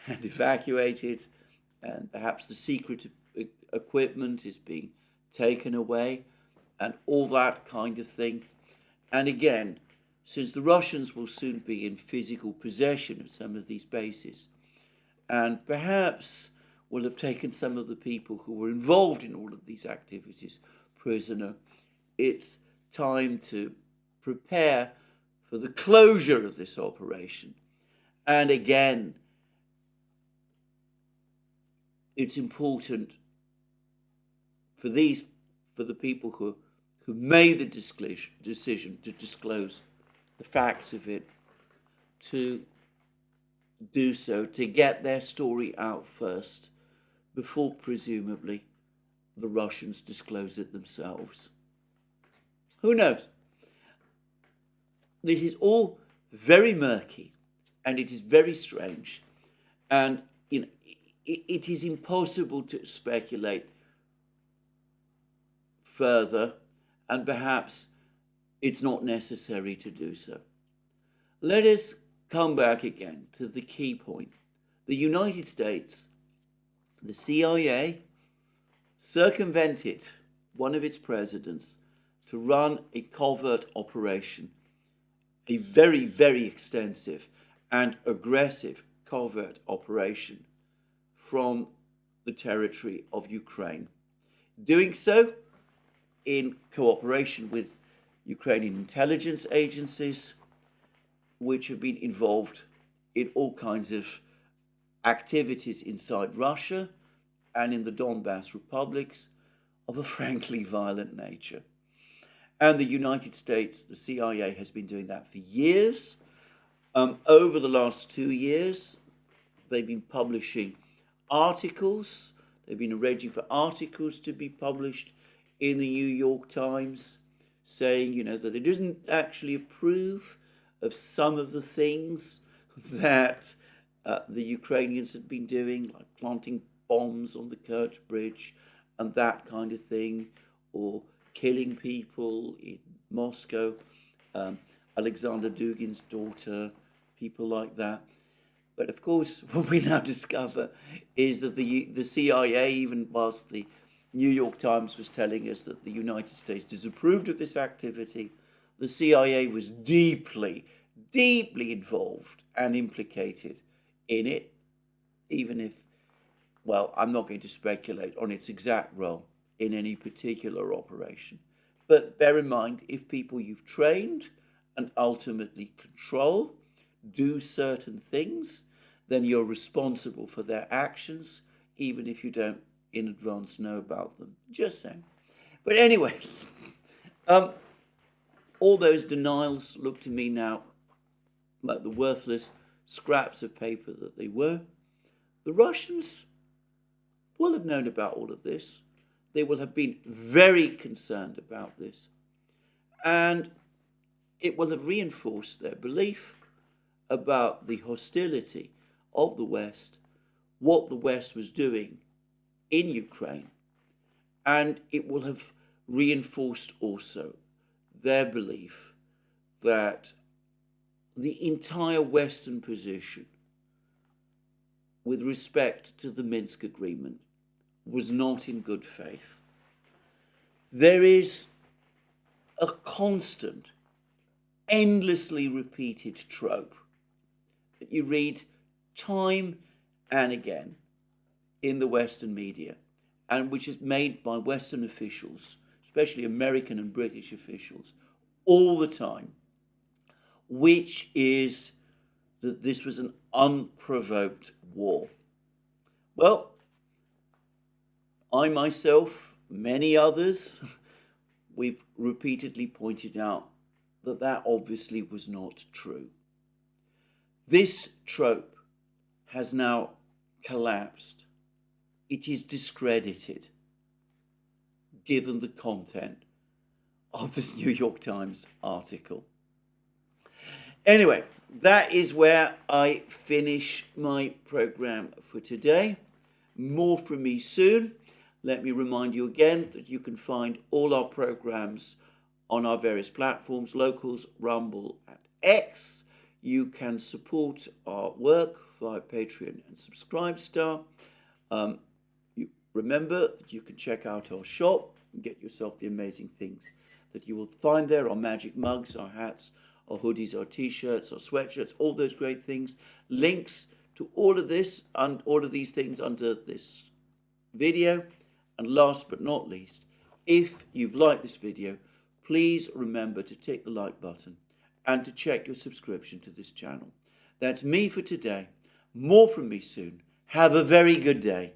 A: and evacuated, and perhaps the secret equipment is being taken away, and all that kind of thing. And again, since the Russians will soon be in physical possession of some of these bases, and perhaps will have taken some of the people who were involved in all of these activities prisoner, it's time to prepare for the closure of this operation. And again, it's important for the people who made the decision to disclose the facts of it, to do so, to get their story out first, before presumably the Russians disclose it themselves. Who knows? This is all very murky, and it is very strange, and it is impossible to speculate further, and perhaps it's not necessary to do so. Let us come back again to the key point. The United States, the CIA, circumvented one of its presidents to run a covert operation, a very, very extensive and aggressive covert operation from the territory of Ukraine. Doing so in cooperation with Ukrainian intelligence agencies, which have been involved in all kinds of activities inside Russia and in the Donbass republics of a frankly violent nature. And the United States, the CIA, has been doing that for years. Over the last 2 years, they've been publishing articles. They've been arranging for articles to be published in the New York Times, saying, that they didn't actually approve of some of the things that the Ukrainians had been doing, like planting bombs on the Kerch Bridge and that kind of thing, or killing people in Moscow, Alexander Dugin's daughter, people like that. But of course, what we now discover is that the CIA, even whilst the New York Times was telling us that the United States disapproved of this activity, the CIA was deeply, deeply involved and implicated in it, even if, well, I'm not going to speculate on its exact role in any particular operation. But bear in mind, if people you've trained and ultimately control do certain things, then you're responsible for their actions, even if you don't in advance know about them. Just saying. But anyway, all those denials look to me now like the worthless scraps of paper that they were. The Russians will have known about all of this. They will have been very concerned about this. And it will have reinforced their belief about the hostility of the West, what the West was doing in Ukraine, and it will have reinforced also their belief that the entire Western position with respect to the Minsk agreement was not in good faith. There is a constant, endlessly repeated trope that you read time and again in the Western media, and which is made by Western officials, especially American and British officials, all the time, which is that this was an unprovoked war. Well, I myself, many others, we've repeatedly pointed out that that obviously was not true. This trope has now collapsed. It is discredited, given the content of this New York Times article. Anyway, that is where I finish my program for today. More from me soon. Let me remind you again that you can find all our programs on our various platforms, Locals, Rumble, and X. You can support our work via Patreon and Subscribestar. Remember that you can check out our shop and get yourself the amazing things that you will find there. Our magic mugs, our hats, our hoodies, our t-shirts, our sweatshirts, all those great things. Links to all of this and all of these things under this video. And last but not least, if you've liked this video, please remember to tick the like button and to check your subscription to this channel. That's me for today. More from me soon. Have a very good day.